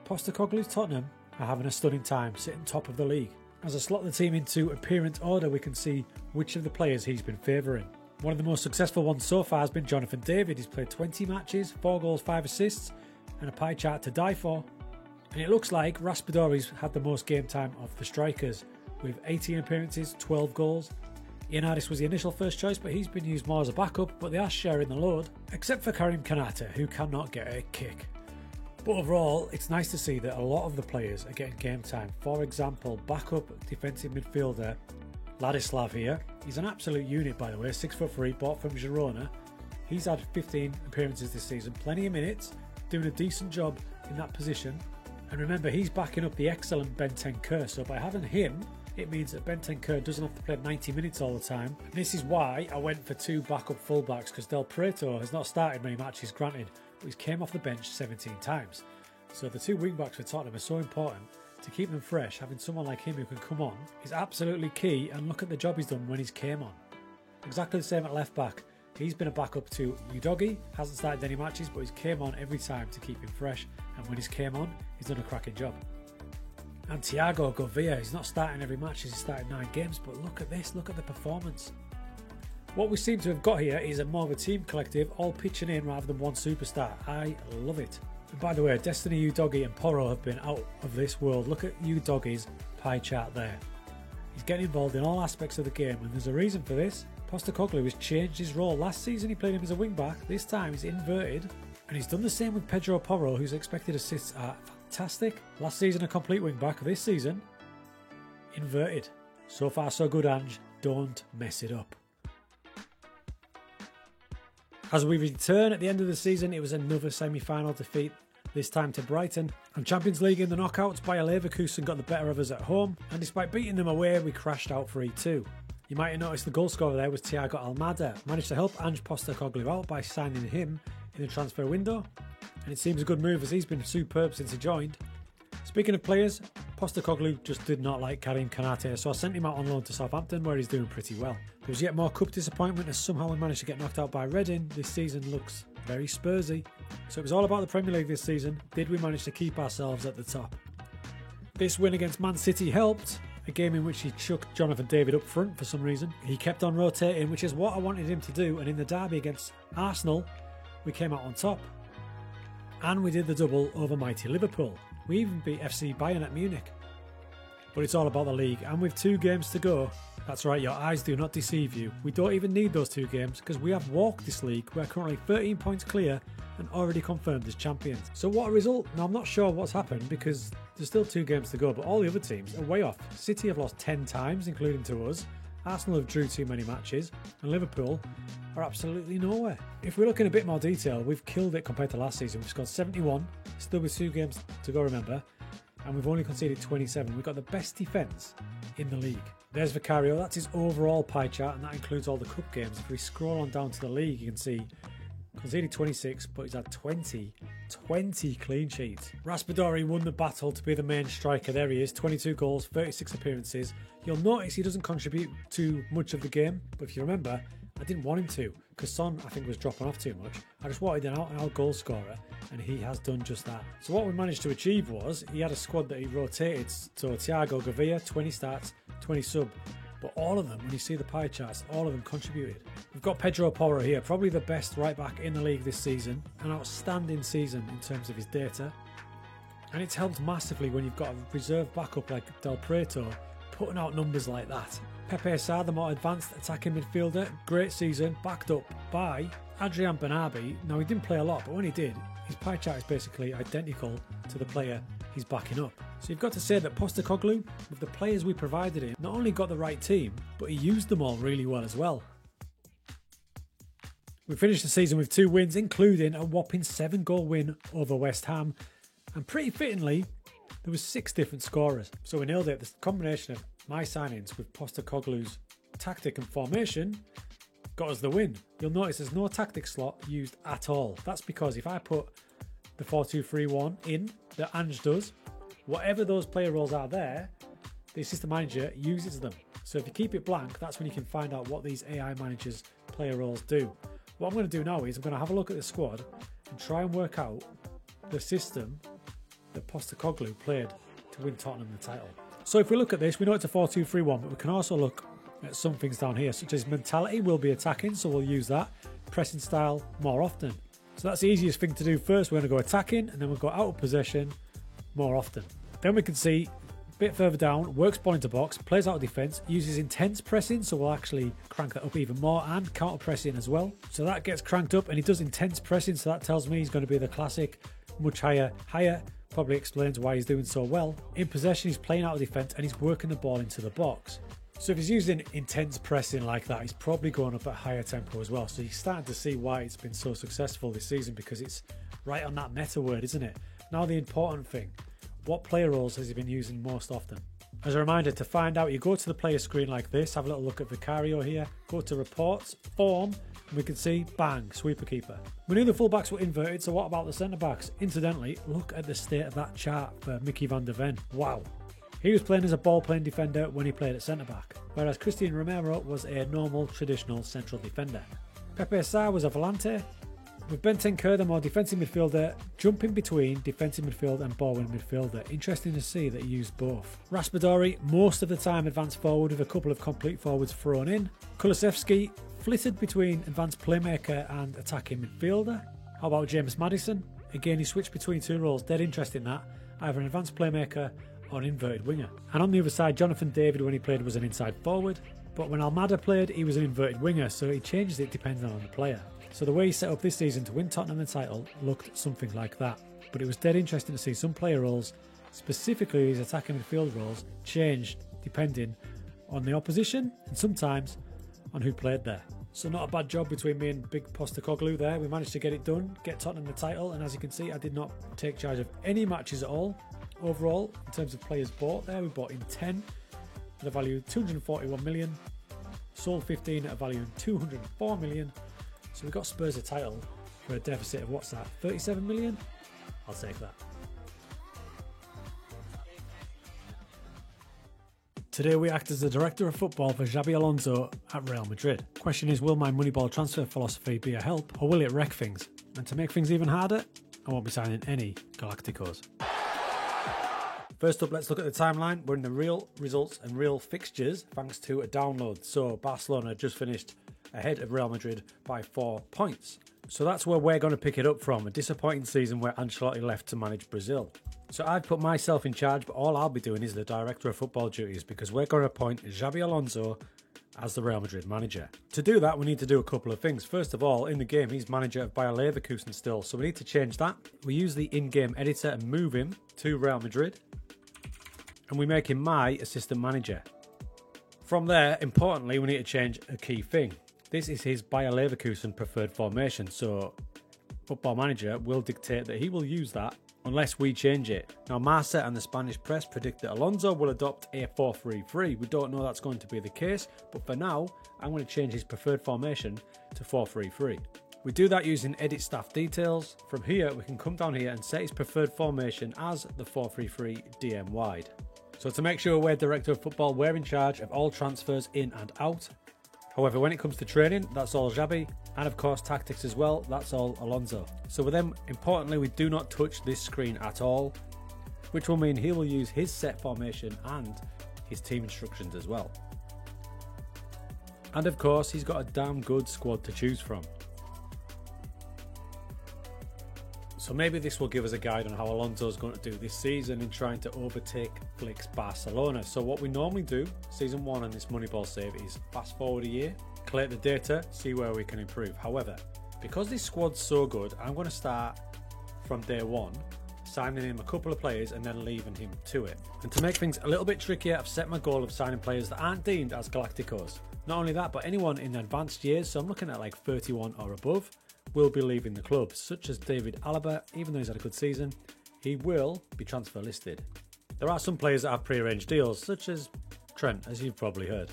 Postecoglou's Tottenham are having a stunning time, sitting top of the league. As I slot the team into appearance order, we can see which of the players he's been favouring. One of the most successful ones so far has been Jonathan David. He's played 20 matches, 4 goals, 5 assists, and a pie chart to die for. And it looks like Raspadori's had the most game time of the strikers, with 18 appearances, 12 goals. Ioannidis was the initial first choice, but he's been used more as a backup, but they are sharing the load, except for Karim Konate, who cannot get a kick. But overall, it's nice to see that a lot of the players are getting game time. For example, backup defensive midfielder Ladislav here. He's an absolute unit, by the way, 6'3", bought from Girona. He's had 15 appearances this season, plenty of minutes, doing a decent job in that position. And remember, he's backing up the excellent Bentancur, so by having him, it means that Bentancur doesn't have to play 90 minutes all the time. And this is why I went for 2 backup fullbacks, because Del Prieto has not started many matches, granted, but he's came off the bench 17 times. So the 2 wing-backs for Tottenham are so important. To keep them fresh, having someone like him who can come on is absolutely key, and look at the job he's done when he's came on. Exactly the same at left-back. He's been a backup to Udogie, hasn't started any matches, but he's came on every time to keep him fresh, and when he's came on, he's done a cracking job. And Thiago Gavia, he's not starting every match, he's started 9 games, but look at this, look at the performance. What we seem to have got here is more of a team collective, all pitching in rather than one superstar. I love it. And by the way, Destiny Udogie and Porro have been out of this world. Look at Udogie's pie chart there. He's getting involved in all aspects of the game, and there's a reason for this. Postecoglou has changed his role. Last season he played him as a wing-back, this time he's inverted. And he's done the same with Pedro Porro, whose expected assists are fantastic. Last season a complete wing-back, this season inverted. So far so good, Ange. Don't mess it up. As we return at the end of the season, it was another semi-final defeat, this time to Brighton. And Champions League in the knockouts, Bayer Leverkusen got the better of us at home, and despite beating them away, we crashed out 3-2. You might have noticed the goal scorer there was Thiago Almada. Managed to help Ange Postecoglou out by signing him in the transfer window, and it seems a good move as he's been superb since he joined. Speaking of players, Postecoglou just did not like Karim Konate, so I sent him out on loan to Southampton, where he's doing pretty well. There was yet more cup disappointment as somehow we managed to get knocked out by Reading. This season looks very Spursy. So it was all about the Premier League this season. Did we manage to keep ourselves at the top? This win against Man City helped, a game in which he chucked Jonathan David up front for some reason. He kept on rotating, which is what I wanted him to do, and in the derby against Arsenal, we came out on top. And we did the double over mighty Liverpool. We even beat FC Bayern at Munich. But it's all about the league, and with 2 games to go, that's right, your eyes do not deceive you. We don't even need those 2 games because we have walked this league. We're currently 13 points clear and already confirmed as champions. So what a result. Now I'm not sure what's happened because there's still 2 games to go, but all the other teams are way off. City have lost 10 times, including to us. Arsenal have drew too many matches, and Liverpool are absolutely nowhere. If we look in a bit more detail, we've killed it compared to last season. We've scored 71, still with 2 games to go, remember, and we've only conceded 27. We've got the best defence in the league. There's Vicario, that's his overall pie chart, and that includes all the cup games. If we scroll on down to the league, you can see conceded 26, but he's had 20 clean sheets. Raspadori won the battle to be the main striker. There he is, 22 goals, 36 appearances. You'll notice he doesn't contribute too much of the game, but if you remember, I didn't want him to, because Son, I think, was dropping off too much. I just wanted an out-and-out goal scorer, and he has done just that. So what we managed to achieve was, he had a squad that he rotated, so Thiago Gavia, 20 starts, 20 sub. But all of them, when you see the pie charts, all of them contributed. We've got Pedro Porro here, probably the best right back in the league this season. An outstanding season in terms of his data. And it's helped massively when you've got a reserve backup like Del Prieto putting out numbers like that. Pepe Sarr, the more advanced attacking midfielder, great season, backed up by Adrian Benabi, now he didn't play a lot, but when he did, his pie chart is basically identical to the player he's backing up. So you've got to say that Postecoglou, with the players we provided him, not only got the right team, but he used them all really well as well. We finished the season with 2 wins, including a whopping 7-goal win over West Ham, and pretty fittingly, there was 6 different scorers. So we nailed it. The combination of my signings with Postecoglou's tactic and formation got us the win. You'll notice there's no tactic slot used at all. That's because if I put the 4-2-3-1 in that Ange does, whatever those player roles are there, the assistant manager uses them. So if you keep it blank, that's when you can find out what these AI managers player roles do. What I'm going to do now is I'm going to have a look at the squad and try and work out the system that Postecoglou played to win Tottenham the title. So if we look at this, we know it's a 4-2-3-1, but we can also look at some things down here, such as mentality will be attacking, so we'll use that. Pressing style more often. So that's the easiest thing to do first. We're going to go attacking, and then we'll go out of possession more often. Then we can see a bit further down, works ball into box, plays out of defence, uses intense pressing, so we'll actually crank that up even more, and counter pressing as well. So that gets cranked up, and he does intense pressing, so that tells me he's going to be the classic much higher. Probably explains why he's doing so well. In possession, he's playing out of defence, and he's working the ball into the box. So if he's using intense pressing like that, he's probably going up at higher tempo as well. So you're starting to see why it's been so successful this season, because it's right on that meta word, isn't it? Now the important thing, what player roles has he been using most often? As a reminder, to find out, you go to the player screen like this, have a little look at Vicario here, go to reports, form, and we can see, bang, sweeper keeper. We knew the fullbacks were inverted, so what about the centre-backs? Incidentally, look at the state of that chart for Mickey van der Ven. Wow. He was playing as a ball-playing defender when he played at centre-back, whereas Cristian Romero was a normal, traditional central defender. Pepe Sarr was a volante, with Bentancur, the more defensive midfielder, jumping between defensive midfield and ball-winning midfielder. Interesting to see that he used both. Raspadori, most of the time advanced forward with a couple of complete forwards thrown in. Kulusevski, flitted between advanced playmaker and attacking midfielder. How about James Maddison? Again, he switched between 2 roles, dead interesting that, either an advanced playmaker or an inverted winger. And on the other side, Jonathan David, when he played, was an inside forward, but when Almada played, he was an inverted winger, so he changes it depending on the player. So the way he set up this season to win Tottenham the title looked something like that. But it was dead interesting to see some player roles, specifically his attacking midfield roles, changed depending on the opposition and sometimes on who played there. So not a bad job between me and Big Postecoglou there. We managed to get it done, get Tottenham the title, and as you can see, I did not take charge of any matches at all. Overall, in terms of players bought there, we bought in 10 at a value of 241 million, sold 15 at a value of 204 million. So we got Spurs a title for a deficit of, what's that, 37 million? I'll take that. Today we act as the director of football for Xabi Alonso at Real Madrid. Question is, will my Moneyball transfer philosophy be a help, or will it wreck things? And to make things even harder, I won't be signing any Galacticos. First up, let's look at the timeline. We're in the real results and real fixtures thanks to a download. So Barcelona just finished ahead of Real Madrid by 4 points. So that's where we're going to pick it up from, a disappointing season where Ancelotti left to manage Brazil. So I've put myself in charge, but all I'll be doing is the director of football duties, because we're going to appoint Xabi Alonso as the Real Madrid manager. To do that, we need to do a couple of things. First of all, in the game, he's manager of Bayer Leverkusen still, so we need to change that. We use the in-game editor and move him to Real Madrid, and we make him my assistant manager. From there, importantly, we need to change a key thing. This is his Bayer Leverkusen preferred formation, so Football Manager will dictate that he will use that unless we change it. Now, Marca and the Spanish press predict that Alonso will adopt a 4-3-3. We don't know that's going to be the case, but for now, I'm going to change his preferred formation to 4-3-3. We do that using edit staff details. From here, we can come down here and set his preferred formation as the 4-3-3 DM wide. So to make sure we're director of football, we're in charge of all transfers in and out. However, when it comes to training, that's all Xabi, and of course tactics as well, that's all Alonso. So with them, importantly, we do not touch this screen at all, which will mean he will use his set formation and his team instructions as well. And of course, he's got a damn good squad to choose from. So maybe this will give us a guide on how Alonso's going to do this season in trying to overtake Flick's Barcelona. So what we normally do, season 1 on this Moneyball save, is fast forward a year, collect the data, see where we can improve. However, Because this squad's so good, I'm going to start from day one, signing him a couple of players and then leaving him to it. And to make things a little bit trickier, I've set my goal of signing players that aren't deemed as Galacticos. Not only that, but anyone in advanced years, so I'm looking at like 31 or above, will be leaving the club, such as David Alaba. Even though he's had a good season, he will be transfer listed. There are some players that have pre-arranged deals, such as Trent, as you've probably heard.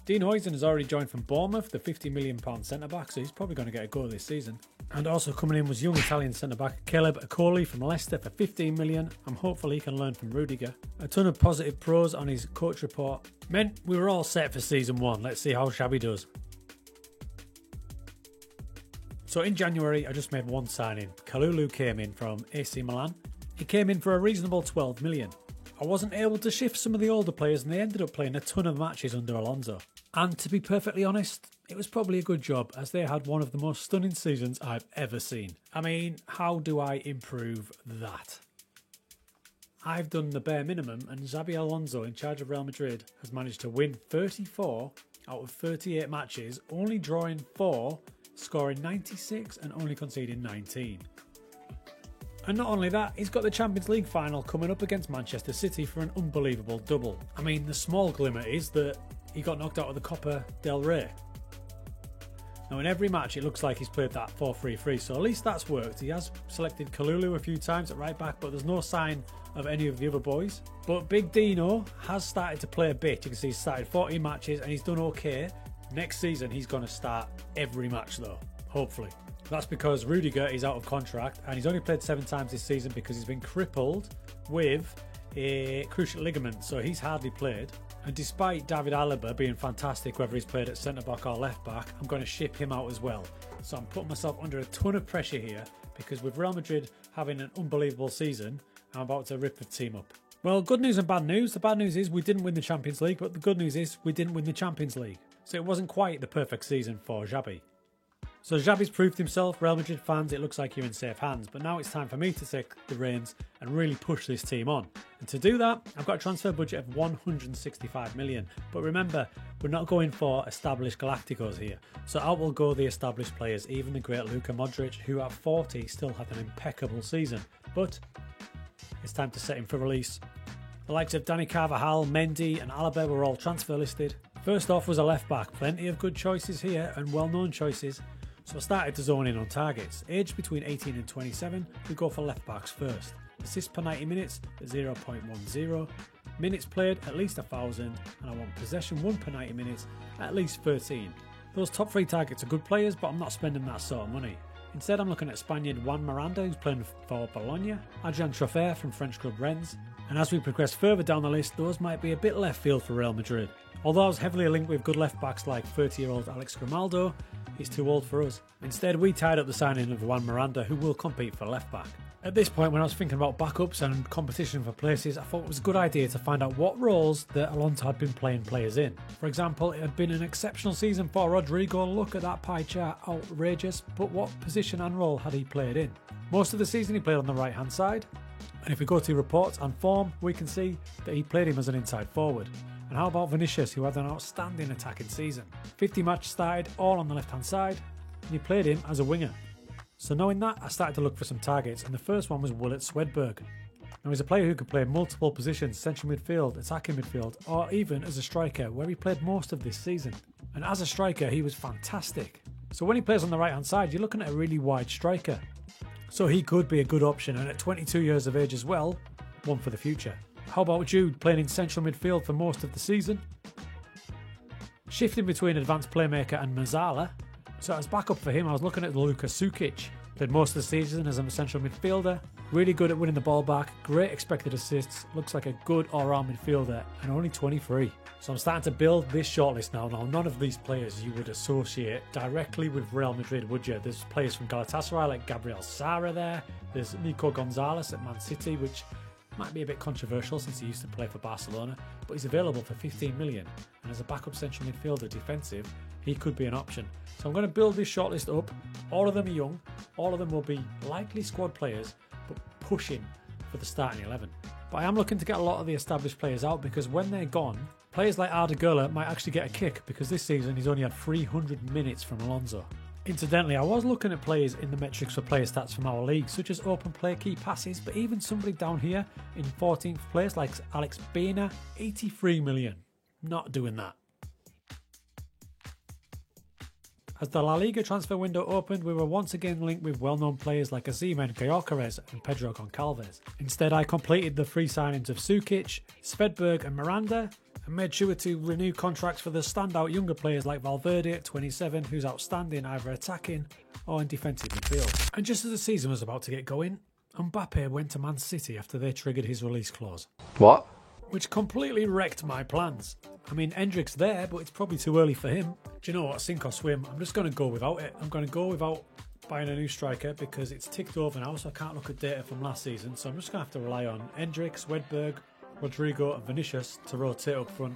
Dean Huijsen has already joined from Bournemouth, the £50 million centre-back, so he's probably going to get a goal this season. And also coming in was young Italian centre-back Caleb Akoli from Leicester for £15 million. I'm hopeful he can learn from Rudiger. A ton of positive pros on his coach report meant we were all set for season 1. Let's see how Xabi does. So in January, I just made one signing. Kalulu came in from AC Milan. He came in for a reasonable £12 million. I wasn't able to shift some of the older players and they ended up playing a ton of matches under Alonso. And to be perfectly honest, it was probably a good job as they had one of the most stunning seasons I've ever seen. I mean, how do I improve that? I've done the bare minimum and Xabi Alonso, in charge of Real Madrid, has managed to win 34 out of 38 matches, only drawing 4, scoring 96 and only conceding 19. And not only that, he's got the Champions League final coming up against Manchester City for an unbelievable double. I mean, the small glimmer is that he got knocked out of the Copa del Rey. Now in every match it looks like he's played that 4-3-3, so at least that's worked. He has selected Kalulu a few times at right back, but there's no sign of any of the other boys. But Big Dino has started to play a bit. You can see he's started 14 matches and he's done okay. Next season he's going to start every match though, hopefully. That's because Rudiger is out of contract and he's only played 7 times this season because he's been crippled with a cruciate ligament, so he's hardly played. And despite David Alaba being fantastic, whether he's played at centre-back or left-back, I'm going to ship him out as well. So I'm putting myself under a ton of pressure here because with Real Madrid having an unbelievable season, I'm about to rip the team up. Well, good news and bad news. The bad news is we didn't win the Champions League, but the good news is we didn't win the Champions League. So it wasn't quite the perfect season for Xabi. So Xabi's proved himself. Real Madrid fans, it looks like you're in safe hands, but now it's time for me to take the reins and really push this team on. And to do that, I've got a transfer budget of 165 million. But remember, we're not going for established Galacticos here. So out will go the established players, even the great Luka Modric, who at 40 still had an impeccable season. But it's time to set him for release. The likes of Dani Carvajal, Mendy and Alaba were all transfer listed. First off was a left back, plenty of good choices here and well-known choices. So I started to zone in on targets. Aged between 18 and 27, we go for left backs first. Assists per 90 minutes at 0.10. Minutes played at least 1,000, and I want possession 1 per 90 minutes at least 13. Those top 3 targets are good players, but I'm not spending that sort of money. Instead, I'm looking at Spaniard Juan Miranda, who's playing for Bologna, Adrian Truffert from French club Rennes, and as we progress further down the list, those might be a bit left field for Real Madrid. Although I was heavily linked with good left backs like 30-year-old Alex Grimaldo, he's too old for us. Instead, we tied up the signing of Juan Miranda, who will compete for left back. At this point, when I was thinking about backups and competition for places, I thought it was a good idea to find out what roles that Alonso had been playing players in. For example, it had been an exceptional season for Rodrigo. Look at that pie chart, outrageous. But what position and role had he played in? Most of the season he played on the right hand side. And if we go to reports and form, we can see that he played him as an inside forward. And how about Vinicius, who had an outstanding attacking season? 50 matches started, all on the left hand side, and he played him as a winger. So knowing that, I started to look for some targets, and the first one was Willet Swedberg. Now he's a player who could play multiple positions, central midfield, attacking midfield, or even as a striker, where he played most of this season. And as a striker, he was fantastic. So when he plays on the right hand side, you're looking at a really wide striker. So he could be a good option, and at 22 years of age as well, one for the future. How about Jude playing in central midfield for most of the season? Shifting between advanced playmaker and Mazzala. So as backup for him, I was looking at Luka Sukic. Played most of the season as a central midfielder. Really good at winning the ball back. Great expected assists. Looks like a good all-round midfielder and only 23. So I'm starting to build this shortlist now. Now, none of these players you would associate directly with Real Madrid, would you? There's players from Galatasaray like Gabriel Sara there. There's Nico Gonzalez at Man City, which might be a bit controversial since he used to play for Barcelona, but he's available for 15 million, and as a backup central midfielder defensive, he could be an option. So I'm going to build this shortlist up. All of them are young, all of them will be likely squad players, but pushing for the starting 11. But I am looking to get a lot of the established players out because when they're gone, players like Arda Güler might actually get a kick because this season he's only had 300 minutes from Alonso. Incidentally, I was looking at players in the metrics for player stats from our league, such as open play, key passes, but even somebody down here in 14th place like Alex Baena, 83 million. Not doing that. As the La Liga transfer window opened, we were once again linked with well-known players like Osimhen, Gyökeres and Pedro Goncalves. Instead, I completed the free signings of Sukic, Svedberg and Miranda, and made sure to renew contracts for the standout younger players like Valverde at 27, who's outstanding either attacking or in defensive midfield. And just as the season was about to get going, Mbappe went to Man City after they triggered his release clause. What? Which completely wrecked my plans. I mean, Endrick's there, but it's probably too early for him. Do you know what? Sink or swim. I'm just going to go without it. I'm going to go without buying a new striker because it's ticked over now, so I can't look at data from last season. So I'm just going to have to rely on Endrick, Swedberg, Rodrigo and Vinicius to rotate up front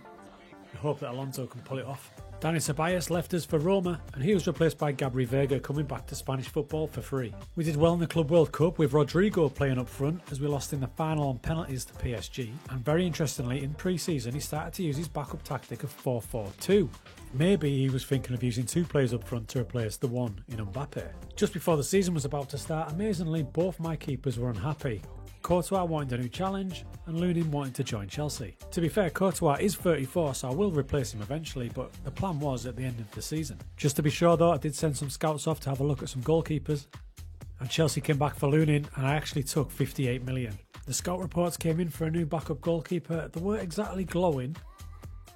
and hope that Alonso can pull it off. Dani Ceballos left us for Roma and he was replaced by Gabri Veiga coming back to Spanish football for free. We did well in the Club World Cup with Rodrigo playing up front as we lost in the final on penalties to PSG, and very interestingly in pre-season he started to use his backup tactic of 4-4-2. Maybe he was thinking of using two players up front to replace the one in Mbappe. Just before the season was about to start, amazingly both my keepers were unhappy. Courtois wanted a new challenge and Lunin wanted to join Chelsea. To be fair, Courtois is 34, so I will replace him eventually, but the plan was at the end of the season. Just to be sure though, I did send some scouts off to have a look at some goalkeepers, and Chelsea came back for Lunin and I actually took 58 million. The scout reports came in for a new backup goalkeeper. They weren't exactly glowing,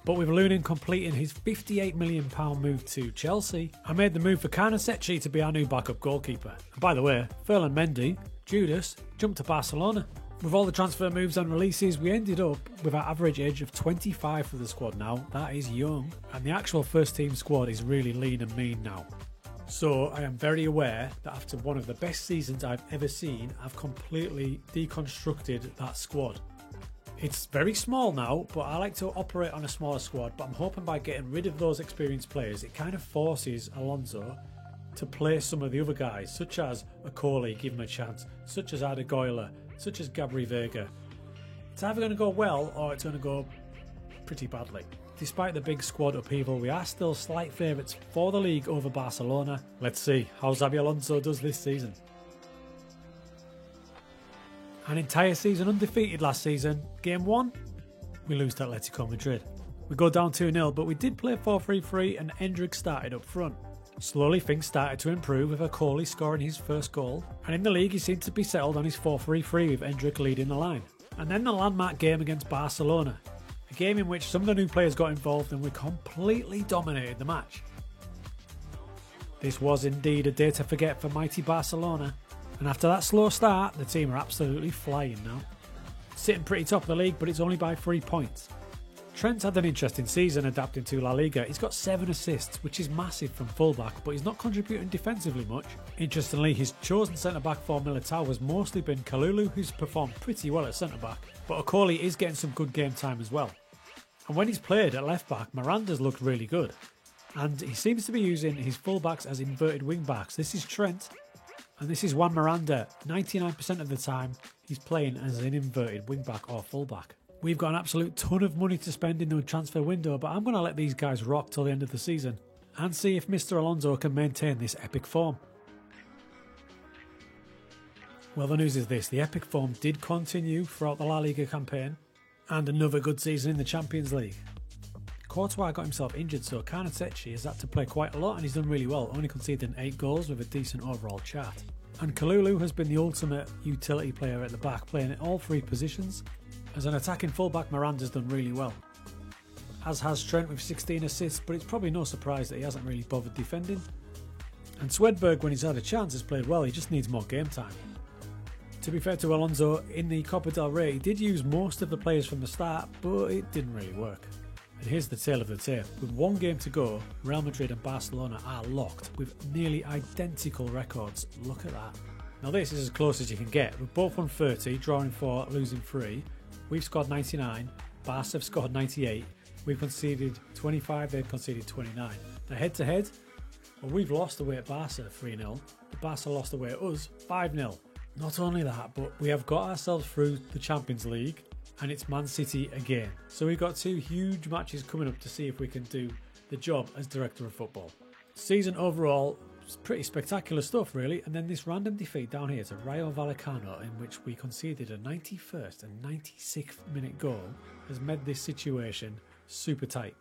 but with Lunin completing his £58 million move to Chelsea, I made the move for Carnesecchi to be our new backup goalkeeper. And by the way, Ferland Mendy, Judas, jumped to Barcelona. With all the transfer moves and releases, we ended up with our average age of 25 for the squad now. That is young. And the actual first team squad is really lean and mean now. So I am very aware that after one of the best seasons I've ever seen, I've completely deconstructed that squad. It's very small now, but I like to operate on a smaller squad, but I'm hoping by getting rid of those experienced players, it kind of forces Alonso to play some of the other guys, such as Okoli, give him a chance, such as Arda Güler, such as Gabri Veiga. It's either going to go well or it's going to go pretty badly. Despite the big squad upheaval, we are still slight favourites for the league over Barcelona. Let's see how Xabi Alonso does this season. An entire season undefeated last season. Game 1, we lose to Atletico Madrid. We go down 2-0, but we did play 4-3-3 and Endrick started up front. Slowly things started to improve with Okoli scoring his first goal, and in the league he seemed to be settled on his 4-3-3 with Endrick leading the line. And then the landmark game against Barcelona, a game in which some of the new players got involved and we completely dominated the match. This was indeed a day to forget for mighty Barcelona, and after that slow start the team are absolutely flying now. Sitting pretty top of the league, but it's only by 3 points. Trent's had an interesting season adapting to La Liga. He's got 7 assists, which is massive from fullback, but he's not contributing defensively much. Interestingly, his chosen centre-back for Militao has mostly been Kalulu, who's performed pretty well at centre-back, but Okoli is getting some good game time as well. And when he's played at left-back, Miranda's looked really good. And he seems to be using his fullbacks as inverted wing-backs. This is Trent, and this is Juan Miranda. 99% of the time, he's playing as an inverted wing-back or fullback. We've got an absolute ton of money to spend in the transfer window, but I'm going to let these guys rock till the end of the season and see if Mr. Alonso can maintain this epic form. Well, the news is this: the epic form did continue throughout the La Liga campaign and another good season in the Champions League. Courtois got himself injured, so Carnesecchi has had to play quite a lot and he's done really well, only conceding 8 goals with a decent overall chart. And Kalulu has been the ultimate utility player at the back, playing at all 3 positions. As an attacking fullback, Miranda's done really well, as has Trent with 16 assists, but it's probably no surprise that he hasn't really bothered defending. And Swedberg, when he's had a chance, has played well, he just needs more game time. To be fair to Alonso, in the Copa del Rey he did use most of the players from the start, but it didn't really work. And here's the tale of the tape. With 1 game to go, Real Madrid and Barcelona are locked with nearly identical records. Look at that. Now this is as close as you can get. We've both won 30, drawing 4, losing 3. We've scored 99, Barca have scored 98, we've conceded 25, they've conceded 29. The head-to-head, well, we've lost away at Barca 3-0, but Barca lost away at us 5-0. Not only that, but we have got ourselves through the Champions League, and it's Man City again. So we've got 2 huge matches coming up to see if we can do the job as director of football. Season overall, It's pretty spectacular stuff, really. And then this random defeat down here to Rayo Vallecano, in which we conceded a 91st and 96th minute goal, has made this situation super tight.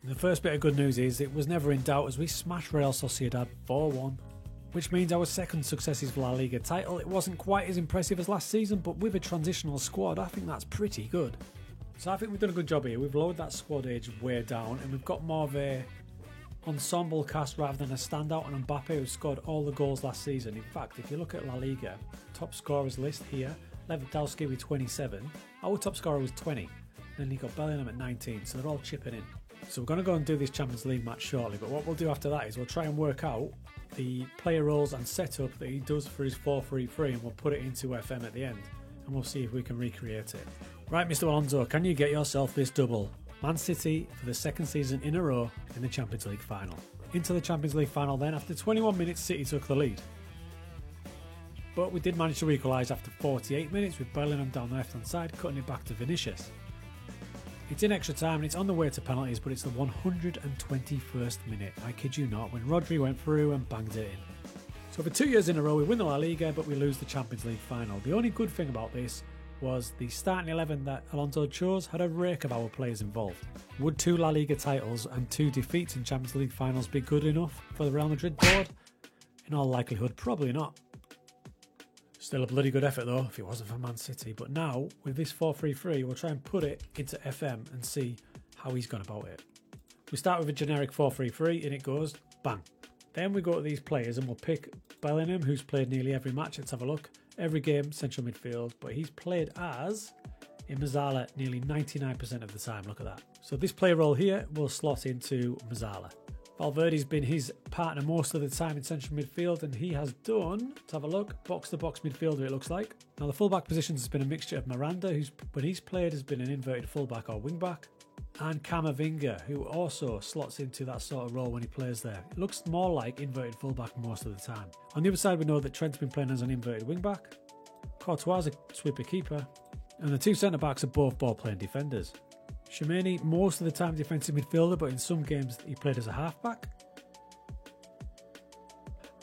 And the first bit of good news is it was never in doubt as we smashed Real Sociedad 4-1, which means our second successive La Liga title. It wasn't quite as impressive as last season, but with a transitional squad, I think that's pretty good. So I think we've done a good job here. We've lowered that squad age way down, and we've got more of a ensemble cast rather than a standout on Mbappe, who scored all the goals last season. In fact, if you look at La Liga, top scorers list here, Lewandowski with 27. Our top scorer was 20. And then you got Bellingham at 19, so they're all chipping in. So we're going to go and do this Champions League match shortly, but what we'll do after that is we'll try and work out the player roles and setup that he does for his 4-3-3, and we'll put it into FM at the end, and we'll see if we can recreate it. Right, Mr. Alonso, can you get yourself this double? Man City for the second season in a row in the Champions League final. Into the Champions League final then, after 21 minutes City took the lead. But we did manage to equalise after 48 minutes with Bellingham down the left hand side, cutting it back to Vinicius. It's in extra time and it's on the way to penalties, but it's the 121st minute, I kid you not, when Rodri went through and banged it in. So for 2 years in a row we win the La Liga, but we lose the Champions League final. The only good thing about this was the starting 11 that Alonso chose had a rake of our players involved. Would 2 La Liga titles and 2 defeats in Champions League finals be good enough for the Real Madrid board? In all likelihood, probably not. Still a bloody good effort though, if it wasn't for Man City. But now, with this 4-3-3, we'll try and put it into FM and see how he's gone about it. We start with a generic 4-3-3 and it goes bang. Then we go to these players and we'll pick Bellingham, who's played nearly every match. Let's have a look. Every game, central midfield, but he's played as Mezzala nearly 99% of the time. Look at that. So this player role here will slot into Mezzala. Valverde's been his partner most of the time in central midfield, and he has done, let's have a look, box-to-box midfielder it looks like. Now the fullback positions has been a mixture of Miranda, who's when he's played has been an inverted fullback or wingback, and Camavinga, who also slots into that sort of role when he plays there. It looks more like inverted fullback most of the time. On the other side we know that Trent's been playing as an inverted wingback, Courtois is a sweeper keeper, and the 2 centre-backs are both ball-playing defenders. Tchouameni, most of the time defensive midfielder, but in some games he played as a half-back.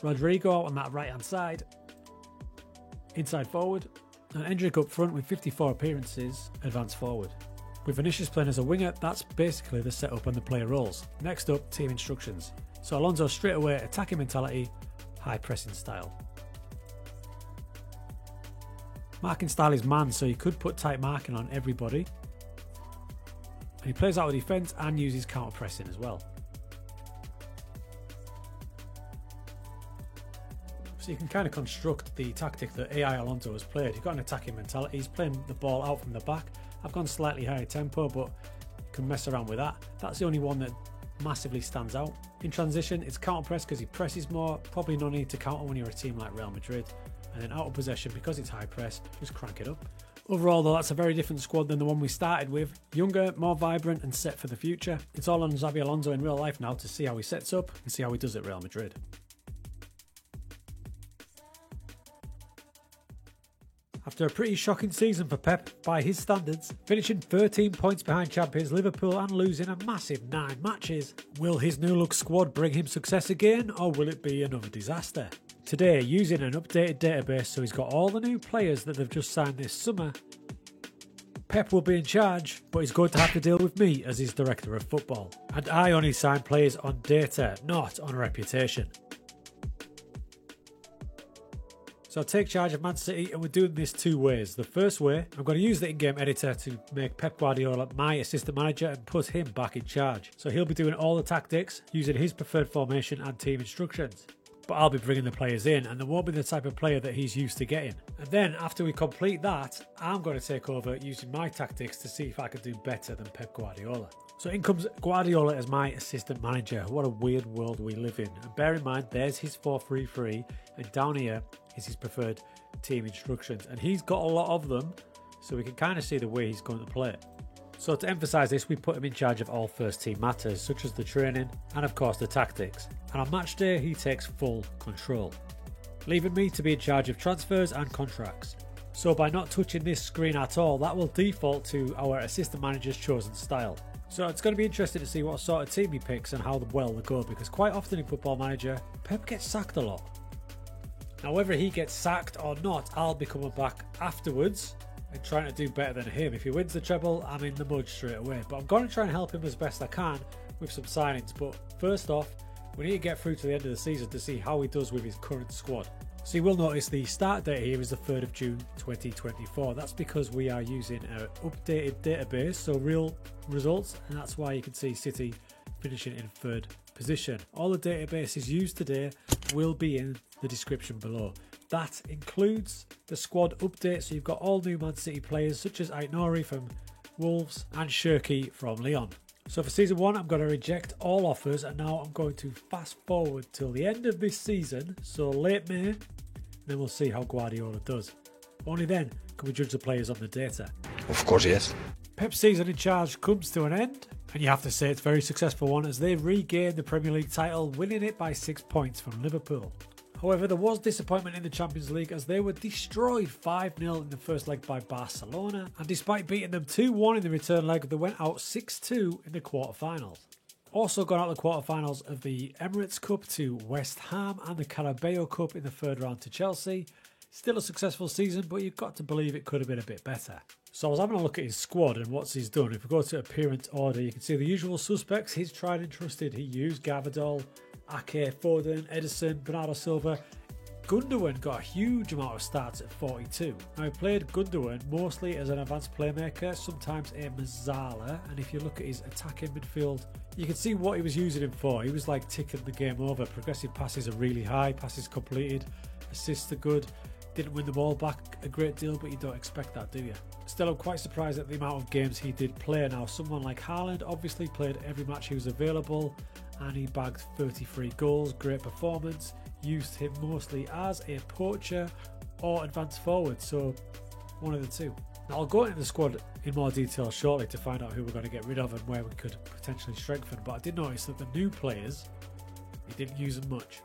Rodrigo on that right-hand side, inside forward, and Endrick up front with 54 appearances, advanced forward. With Vinicius playing as a winger, that's basically the setup and the player roles. Next up, team instructions. So Alonso straight away, attacking mentality, high pressing style. Marking style is man, so you could put tight marking on everybody. And he plays out of defence and uses counter pressing as well. So you can kind of construct the tactic that AI Alonso has played. He's got an attacking mentality, he's playing the ball out from the back. I've gone slightly higher tempo, but you can mess around with that. That's the only one that massively stands out. In transition, it's counter press because he presses more. Probably no need to counter when you're a team like Real Madrid. And then out of possession, because it's high press, just crank it up. Overall though, that's a very different squad than the one we started with. Younger, more vibrant and set for the future. It's all on Xabi Alonso in real life now to see how he sets up and see how he does at Real Madrid. After a pretty shocking season for Pep by his standards, finishing 13 points behind champions Liverpool and losing a massive 9 matches, will his new look squad bring him success again, or will it be another disaster? Today, using an updated database so he's got all the new players that they've just signed this summer, Pep will be in charge, but he's going to have to deal with me as his director of football. And I only sign players on data, not on reputation. So I take charge of Man City and we're doing this 2 ways. The first way, I'm going to use the in-game editor to make Pep Guardiola my assistant manager and put him back in charge. So he'll be doing all the tactics, using his preferred formation and team instructions. But I'll be bringing the players in and there won't be the type of player that he's used to getting. And then after we complete that, I'm going to take over using my tactics to see if I can do better than Pep Guardiola. So in comes Guardiola as my assistant manager. What a weird world we live in. And bear in mind, there's his 4-3-3 and down here is his preferred team instructions. And he's got a lot of them, so we can kind of see the way he's going to play it. So to emphasise this, we put him in charge of all first team matters, such as the training and of course the tactics. And on match day, he takes full control, leaving me to be in charge of transfers and contracts. So by not touching this screen at all, that will default to our assistant manager's chosen style. So it's going to be interesting to see what sort of team he picks and how well they go, because quite often in Football Manager, Pep gets sacked a lot. Now whether he gets sacked or not, I'll be coming back afterwards and trying to do better than him. If he wins the treble, I'm in the mud straight away. But I'm going to try and help him as best I can with some signings. But first off, we need to get through to the end of the season to see how he does with his current squad. So you will notice the start date here is the 3rd of June 2024. That's because we are using an updated database, so real results, and that's why you can see City finishing in 3rd position. All the databases used today will be in the description below. That includes the squad update, so you've got all new Man City players such as Aït-Nouri from Wolves and Cherki from Lyon. So for season 1, I'm going to reject all offers, and now I'm going to fast forward till the end of this season, so late May, and then we'll see how Guardiola does. Only then can we judge the players on the data. Of course, yes. Pep's season in charge comes to an end, and you have to say it's a very successful one as they regained the Premier League title, winning it by 6 points from Liverpool. However, there was disappointment in the Champions League as they were destroyed 5-0 in the first leg by Barcelona, and despite beating them 2-1 in the return leg, they went out 6-2 in the quarter-finals. Also got out the quarter-finals of the Emirates Cup to West Ham and the Carabao Cup in the 3rd round to Chelsea. Still a successful season, but you've got to believe it could have been a bit better. So I was having a look at his squad and what he's done. If we go to appearance order, you can see the usual suspects. He's tried and trusted. He used Gvardiol, Ake, Foden, Ederson, Bernardo Silva. Gundogan got a huge amount of starts at 42. Now he played Gundogan mostly as an advanced playmaker, sometimes a Mezzala, and if you look at his attacking midfield, you can see what he was using him for. He was like ticking the game over. Progressive passes are really high, passes completed, assists are good. Didn't win the ball back a great deal, but you don't expect that, do you? Still, I'm quite surprised at the amount of games he did play. Now, someone like Haaland obviously played every match he was available, and he bagged 33 goals, great performance. Used him mostly as a poacher or advanced forward, so one of the two. Now, I'll go into the squad in more detail shortly to find out who we're going to get rid of and where we could potentially strengthen, but I did notice that the new players, he didn't use them much.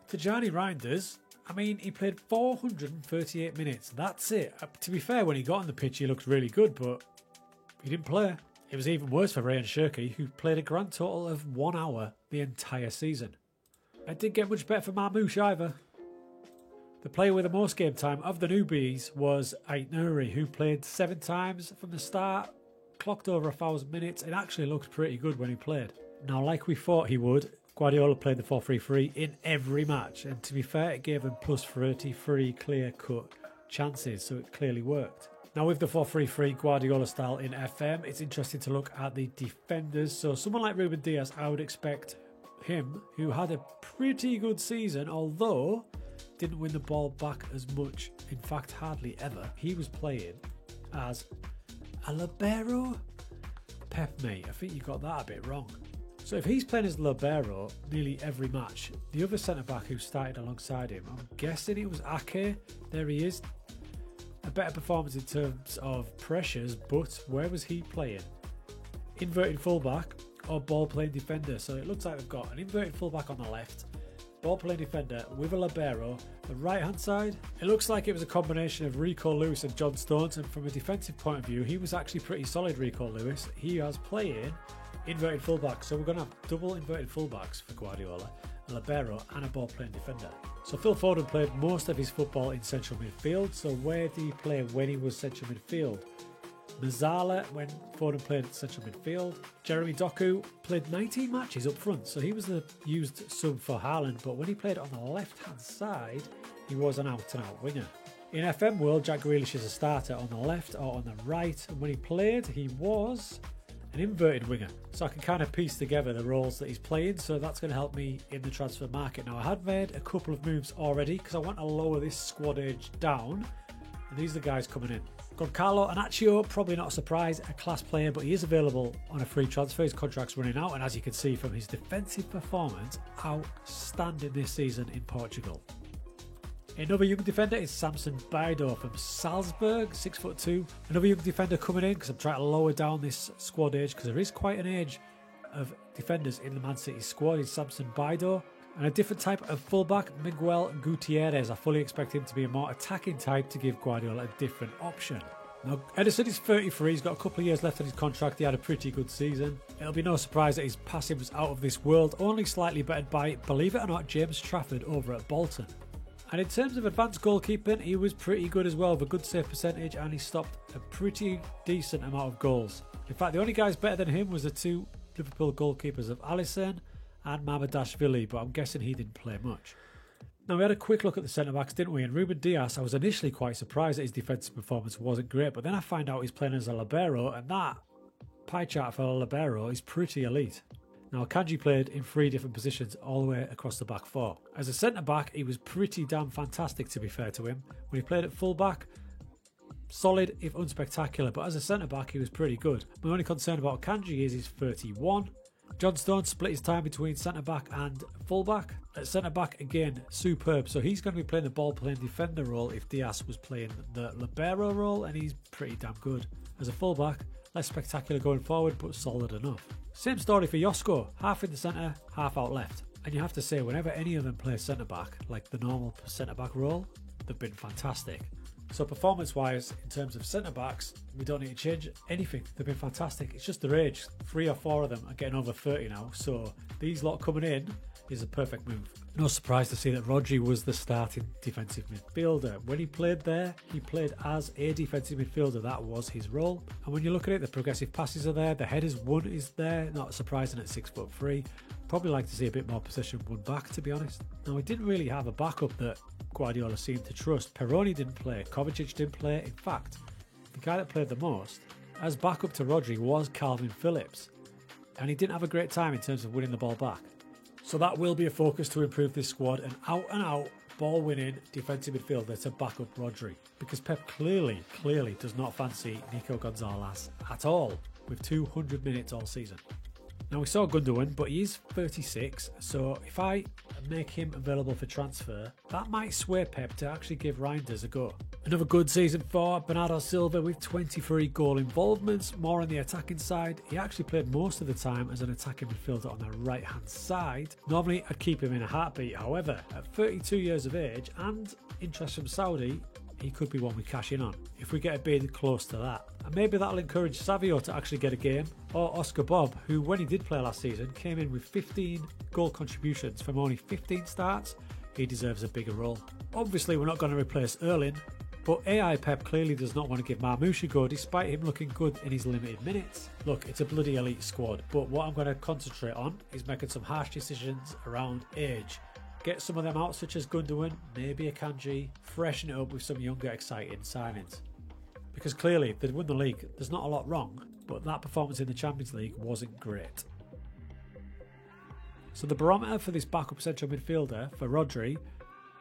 Tijjani Reinders, I mean, he played 438 minutes. That's it. To be fair, when he got on the pitch, he looked really good, but he didn't play. It was even worse for Rayan Cherki, who played a grand total of 1 hour the entire season. It didn't get much better for Marmoush either. The player with the most game time of the newbies was Aït-Nouri, who played 7 times from the start, clocked over 1,000 minutes, and actually looked pretty good when he played. Now, like we thought he would, Guardiola played the 4-3-3 in every match, and to be fair, it gave him plus 33 clear-cut chances, so it clearly worked. Now, with the 4-3-3 Guardiola style in FM, it's interesting to look at the defenders. So someone like Ruben Dias, I would expect him, who had a pretty good season, although didn't win the ball back as much, in fact hardly ever. He was playing as a libero. Pep, mate, I think you got that a bit wrong. So if he's playing as libero nearly every match, the other centre-back who started alongside him, I'm guessing it was Ake. There he is. A better performance in terms of pressures, but where was he playing? Inverted fullback or ball-playing defender? So it looks like they've got an inverted fullback on the left, ball-playing defender with a libero. The right-hand side, it looks like it was a combination of Rico Lewis and John Stones, and from a defensive point of view, he was actually pretty solid, Rico Lewis. He was playing inverted fullback, so we're going to have double inverted fullbacks for Guardiola, a libero and a ball-playing defender. So Phil Foden played most of his football in central midfield. So where did he play when he was central midfield? Mezzala when Foden played central midfield. Jeremy Doku played 19 matches up front, so he was the used sub for Haaland, but when he played on the left-hand side, he was an out-and-out winger. In FM world, Jack Grealish is a starter on the left or on the right, and when he played, he was an inverted winger. So I can kind of piece together the roles that he's playing, so that's going to help me in the transfer market. Now, I had made a couple of moves already because I want to lower this squad age down, and these are the guys coming in. Goncalo Anacio, probably not a surprise, a class player, but he is available on a free transfer. His contract's running out, and as you can see from his defensive performance, outstanding this season in Portugal. Another young defender is Samson Baido from Salzburg, 6'2". Another young defender coming in because I'm trying to lower down this squad age because there is quite an age of defenders in the Man City squad. Is Samson Baido. And a different type of fullback, Miguel Gutierrez. I fully expect him to be a more attacking type to give Guardiola a different option. Now, Ederson is 33, he's got a couple of years left on his contract, he had a pretty good season. It'll be no surprise that his passing was out of this world, only slightly bettered by, believe it or not, James Trafford over at Bolton. And in terms of advanced goalkeeping, he was pretty good as well, with a good save percentage, and he stopped a pretty decent amount of goals. In fact, the only guys better than him was the two Liverpool goalkeepers of Alisson and Mamardashvili, but I'm guessing he didn't play much. Now, we had a quick look at the centre-backs, didn't we? And Ruben Dias, I was initially quite surprised that his defensive performance wasn't great, but then I find out he's playing as a libero, and that pie chart for a libero is pretty elite. Now, Akanji played in 3 different positions all the way across the back 4. As a centre-back, he was pretty damn fantastic, to be fair to him. When he played at full-back, solid if unspectacular, but as a centre-back, he was pretty good. My only concern about Akanji is he's 31. John Stones split his time between centre-back and full-back. At centre-back, again, superb. So he's going to be playing the ball-playing defender role if Dias was playing the libero role, and he's pretty damn good. As a full-back, less spectacular going forward, but solid enough. Same story for Josko, half in the centre, half out left. And you have to say, whenever any of them play centre-back, like the normal centre-back role, they've been fantastic. So performance-wise, in terms of centre-backs, we don't need to change anything. They've been fantastic. It's just their age. 3 or 4 of them are getting over 30 now. So these lot coming in is a perfect move. No surprise to see that Rodri was the starting defensive midfielder. When he played there, he played as a defensive midfielder. That was his role. And when you look at it, the progressive passes are there. The headers won is there. Not surprising at 6'3". Probably like to see a bit more possession won back, to be honest. Now, we didn't really have a backup that Guardiola seemed to trust. Peroni didn't play. Kovacic didn't play. In fact, the guy that played the most as backup to Rodri was Calvin Phillips. And he didn't have a great time in terms of winning the ball back. So that will be a focus to improve this squad, an out-and-out ball-winning defensive midfielder to back up Rodri. Because Pep clearly does not fancy Nico Gonzalez at all, with 200 minutes all season. Now, we saw Gundogan, but he is 36, so if I make him available for transfer, that might sway Pep to actually give Reinders a go. Another good season for Bernardo Silva with 23 goal involvements, more on the attacking side. He actually played most of the time as an attacking midfielder on the right-hand side. Normally, I'd keep him in a heartbeat. However, at 32 years of age and interest from Saudi, he could be one we cash in on if we get a bid close to that. And maybe that'll encourage Savio to actually get a game, or Oscar Bob, who when he did play last season came in with 15 goal contributions from only 15 starts. He deserves a bigger role. Obviously, we're not going to replace Erling, but AI Pep clearly does not want to give Marmoush a go despite him looking good in his limited minutes. Look, it's a bloody elite squad, but what I'm going to concentrate on is making some harsh decisions around age. Get some of them out, such as Gundogan, maybe Akanji, freshen it up with some younger, exciting signings. Because clearly, if they'd won the league, there's not a lot wrong, but that performance in the Champions League wasn't great. So the barometer for this backup central midfielder for Rodri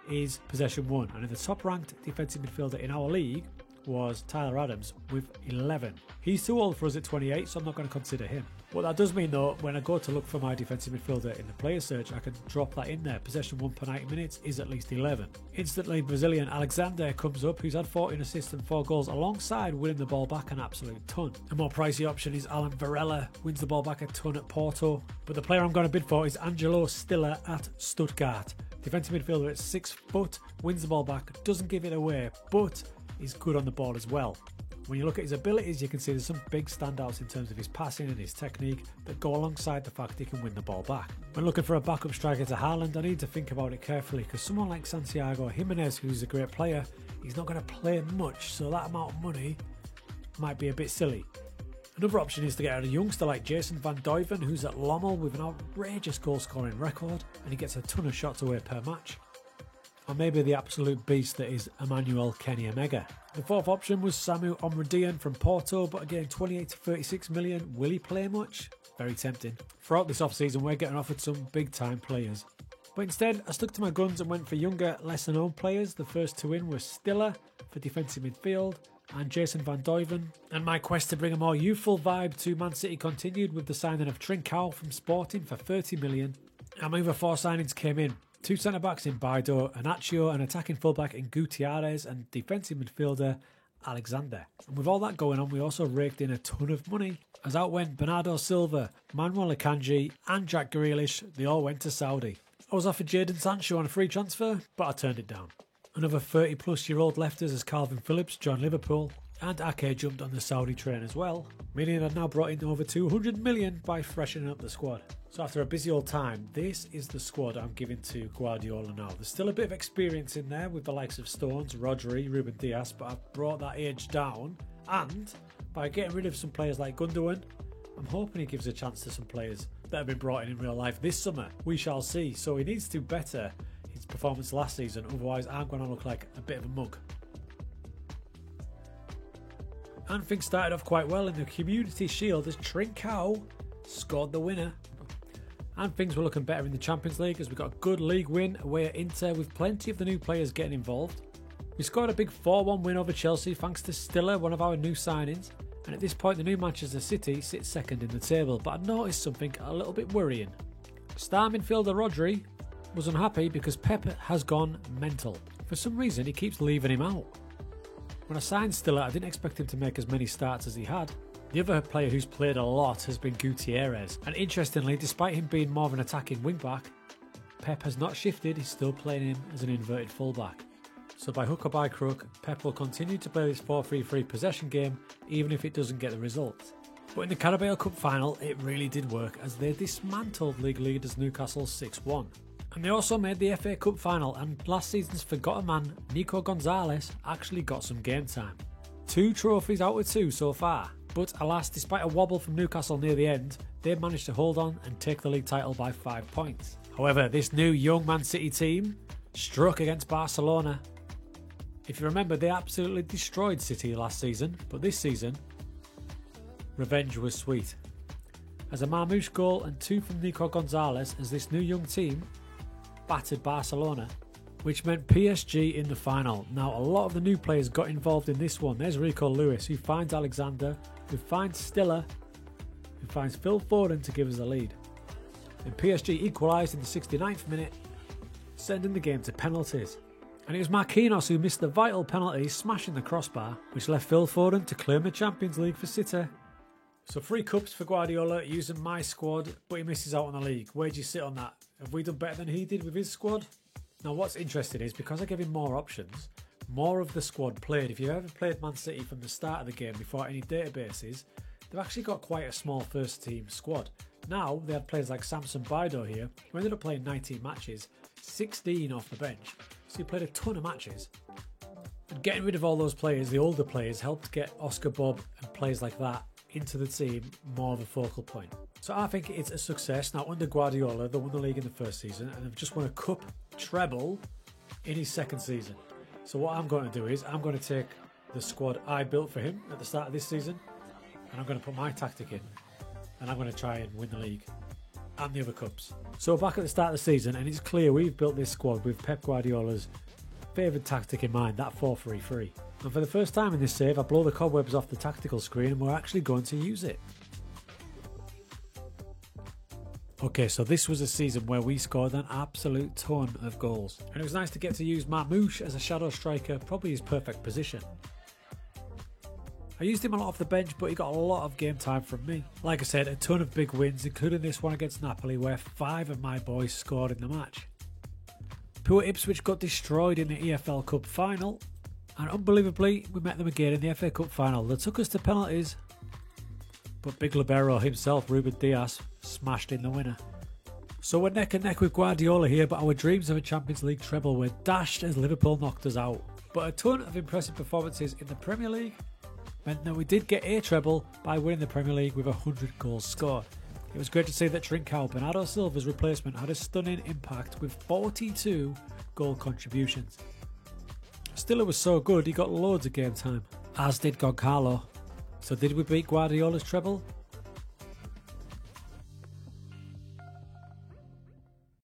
is possession 1, and in the top-ranked defensive midfielder in our league was Tyler Adams with 11. He's too old for us at 28, so I'm not going to consider him. What that does mean though, when I go to look for my defensive midfielder in the player search, I can drop that in there. Possession 1 per 90 minutes is at least 11. Instantly, Brazilian Alexander comes up, who's had 14 assists and 4 goals, alongside winning the ball back an absolute ton. A more pricey option is Alan Varela, wins the ball back a ton at Porto. But the player I'm going to bid for is Angelo Stiller at Stuttgart. Defensive midfielder at 6 foot, wins the ball back, doesn't give it away, but is good on the ball as well. When you look at his abilities, you can see there's some big standouts in terms of his passing and his technique that go alongside the fact he can win the ball back. When looking for a backup striker to Haaland, I need to think about it carefully, because someone like Santiago Jimenez, who's a great player, he's not going to play much, so that amount of money might be a bit silly. Another option is to get a youngster like Jason Van Duiven, who's at Lommel with an outrageous goal scoring record, and he gets a ton of shots away per match. Or maybe the absolute beast that is Emmanuel Kenny Omega. The fourth option was Samu Omradian from Porto, but again 28 to 36 million. Will he play much? Very tempting. Throughout this off-season, we're getting offered some big-time players. But instead, I stuck to my guns and went for younger, lesser-known players. The first two in were Stiller for defensive midfield and Jason Van Duiven. And my quest to bring a more youthful vibe to Man City continued with the signing of Trincao from Sporting for 30 million. And my other 4 signings came in. 2 centre-backs in Baido, Anacho, an attacking full-back in Gutierrez, and defensive midfielder Alexander. And with all that going on, we also raked in a ton of money, as out went Bernardo Silva, Manuel Akanji and Jack Grealish. They all went to Saudi. I was offered Jadon Sancho on a free transfer, but I turned it down. Another 30-plus-year-old lefters as Calvin Phillips joined Liverpool. And Ake jumped on the Saudi train as well, meaning they've now brought in over 200 million by freshening up the squad. So after a busy old time, this is the squad I'm giving to Guardiola now. There's still a bit of experience in there with the likes of Stones, Rodri, Ruben Dias, but I've brought that age down, and by getting rid of some players like Gundogan, I'm hoping he gives a chance to some players that have been brought in real life this summer. We shall see. So he needs to better his performance last season, otherwise I'm going to look like a bit of a mug. And things started off quite well in the Community Shield as Trincao scored the winner. And things were looking better in the Champions League as we got a good league win away at Inter with plenty of the new players getting involved. We scored a big 4-1 win over Chelsea thanks to Stiller, one of our new signings. And at this point the new Manchester City sits second in the table, but I noticed something a little bit worrying. Star midfielder Rodri was unhappy because Pep has gone mental. For some reason he keeps leaving him out. When I signed Stiller, I didn't expect him to make as many starts as he had. The other player who's played a lot has been Gutierrez, and interestingly, despite him being more of an attacking wing-back, Pep has not shifted, he's still playing him as an inverted full-back. So by hook or by crook, Pep will continue to play this 4-3-3 possession game, even if it doesn't get the results. But in the Carabao Cup final, it really did work as they dismantled league leaders Newcastle 6-1. And they also made the FA Cup final, and last season's forgotten man, Nico Gonzalez, actually got some game time. 2 trophies out of 2 so far, but alas, despite a wobble from Newcastle near the end, they managed to hold on and take the league title by 5 points. However, this new young Man City team struck against Barcelona. If you remember, they absolutely destroyed City last season, but this season, revenge was sweet. As a Marmoush goal and 2 from Nico Gonzalez as this new young team battered Barcelona, which meant PSG in the final. Now a lot of the new players got involved in this one. There's Rico Lewis who finds Alexander, who finds Stiller, who finds Phil Foden to give us the lead. And PSG equalised in the 69th minute, sending the game to penalties. And it was Marquinhos who missed the vital penalty, smashing the crossbar, which left Phil Foden to claim the Champions League for City. So 3 cups for Guardiola using my squad, but he misses out on the league. Where do you sit on that? Have we done better than he did with his squad? Now what's interesting is because I gave him more options, more of the squad played. If you ever played Man City from the start of the game before any databases, they've actually got quite a small first team squad. Now they had players like Samson Baido here, who ended up playing 19 matches, 16 off the bench. So he played a ton of matches. And getting rid of all those players, the older players, helped get Oscar Bob and players like that into the team more of a focal point. So I think it's a success. Now under Guardiola, they won the league in the first season and they've just won a cup treble in his second season. So what I'm going to do is I'm going to take the squad I built for him at the start of this season and I'm going to put my tactic in and I'm going to try and win the league and the other cups. So back at the start of the season, and it's clear we've built this squad with Pep Guardiola's favoured tactic in mind, that 4-3-3. And for the first time in this save, I blow the cobwebs off the tactical screen and we're actually going to use it. Okay, so this was a season where we scored an absolute ton of goals. And it was nice to get to use Marmoush as a shadow striker, probably his perfect position. I used him a lot off the bench, but he got a lot of game time from me. Like I said, a ton of big wins, including this one against Napoli, where 5 of my boys scored in the match. Poor Ipswich got destroyed in the EFL Cup final, and unbelievably, we met them again in the FA Cup final. They took us to penalties, but big libero himself, Ruben Dias, smashed in the winner. So we're neck and neck with Guardiola here, but our dreams of a Champions League treble were dashed as Liverpool knocked us out. But a ton of impressive performances in the Premier League meant that we did get a treble by winning the Premier League with 100 goals scored. It was great to see that Trincao, Bernardo Silva's replacement, had a stunning impact with 42 goal contributions. Stiller was so good he got loads of game time, as did Goncalo. So did we beat Guardiola's treble?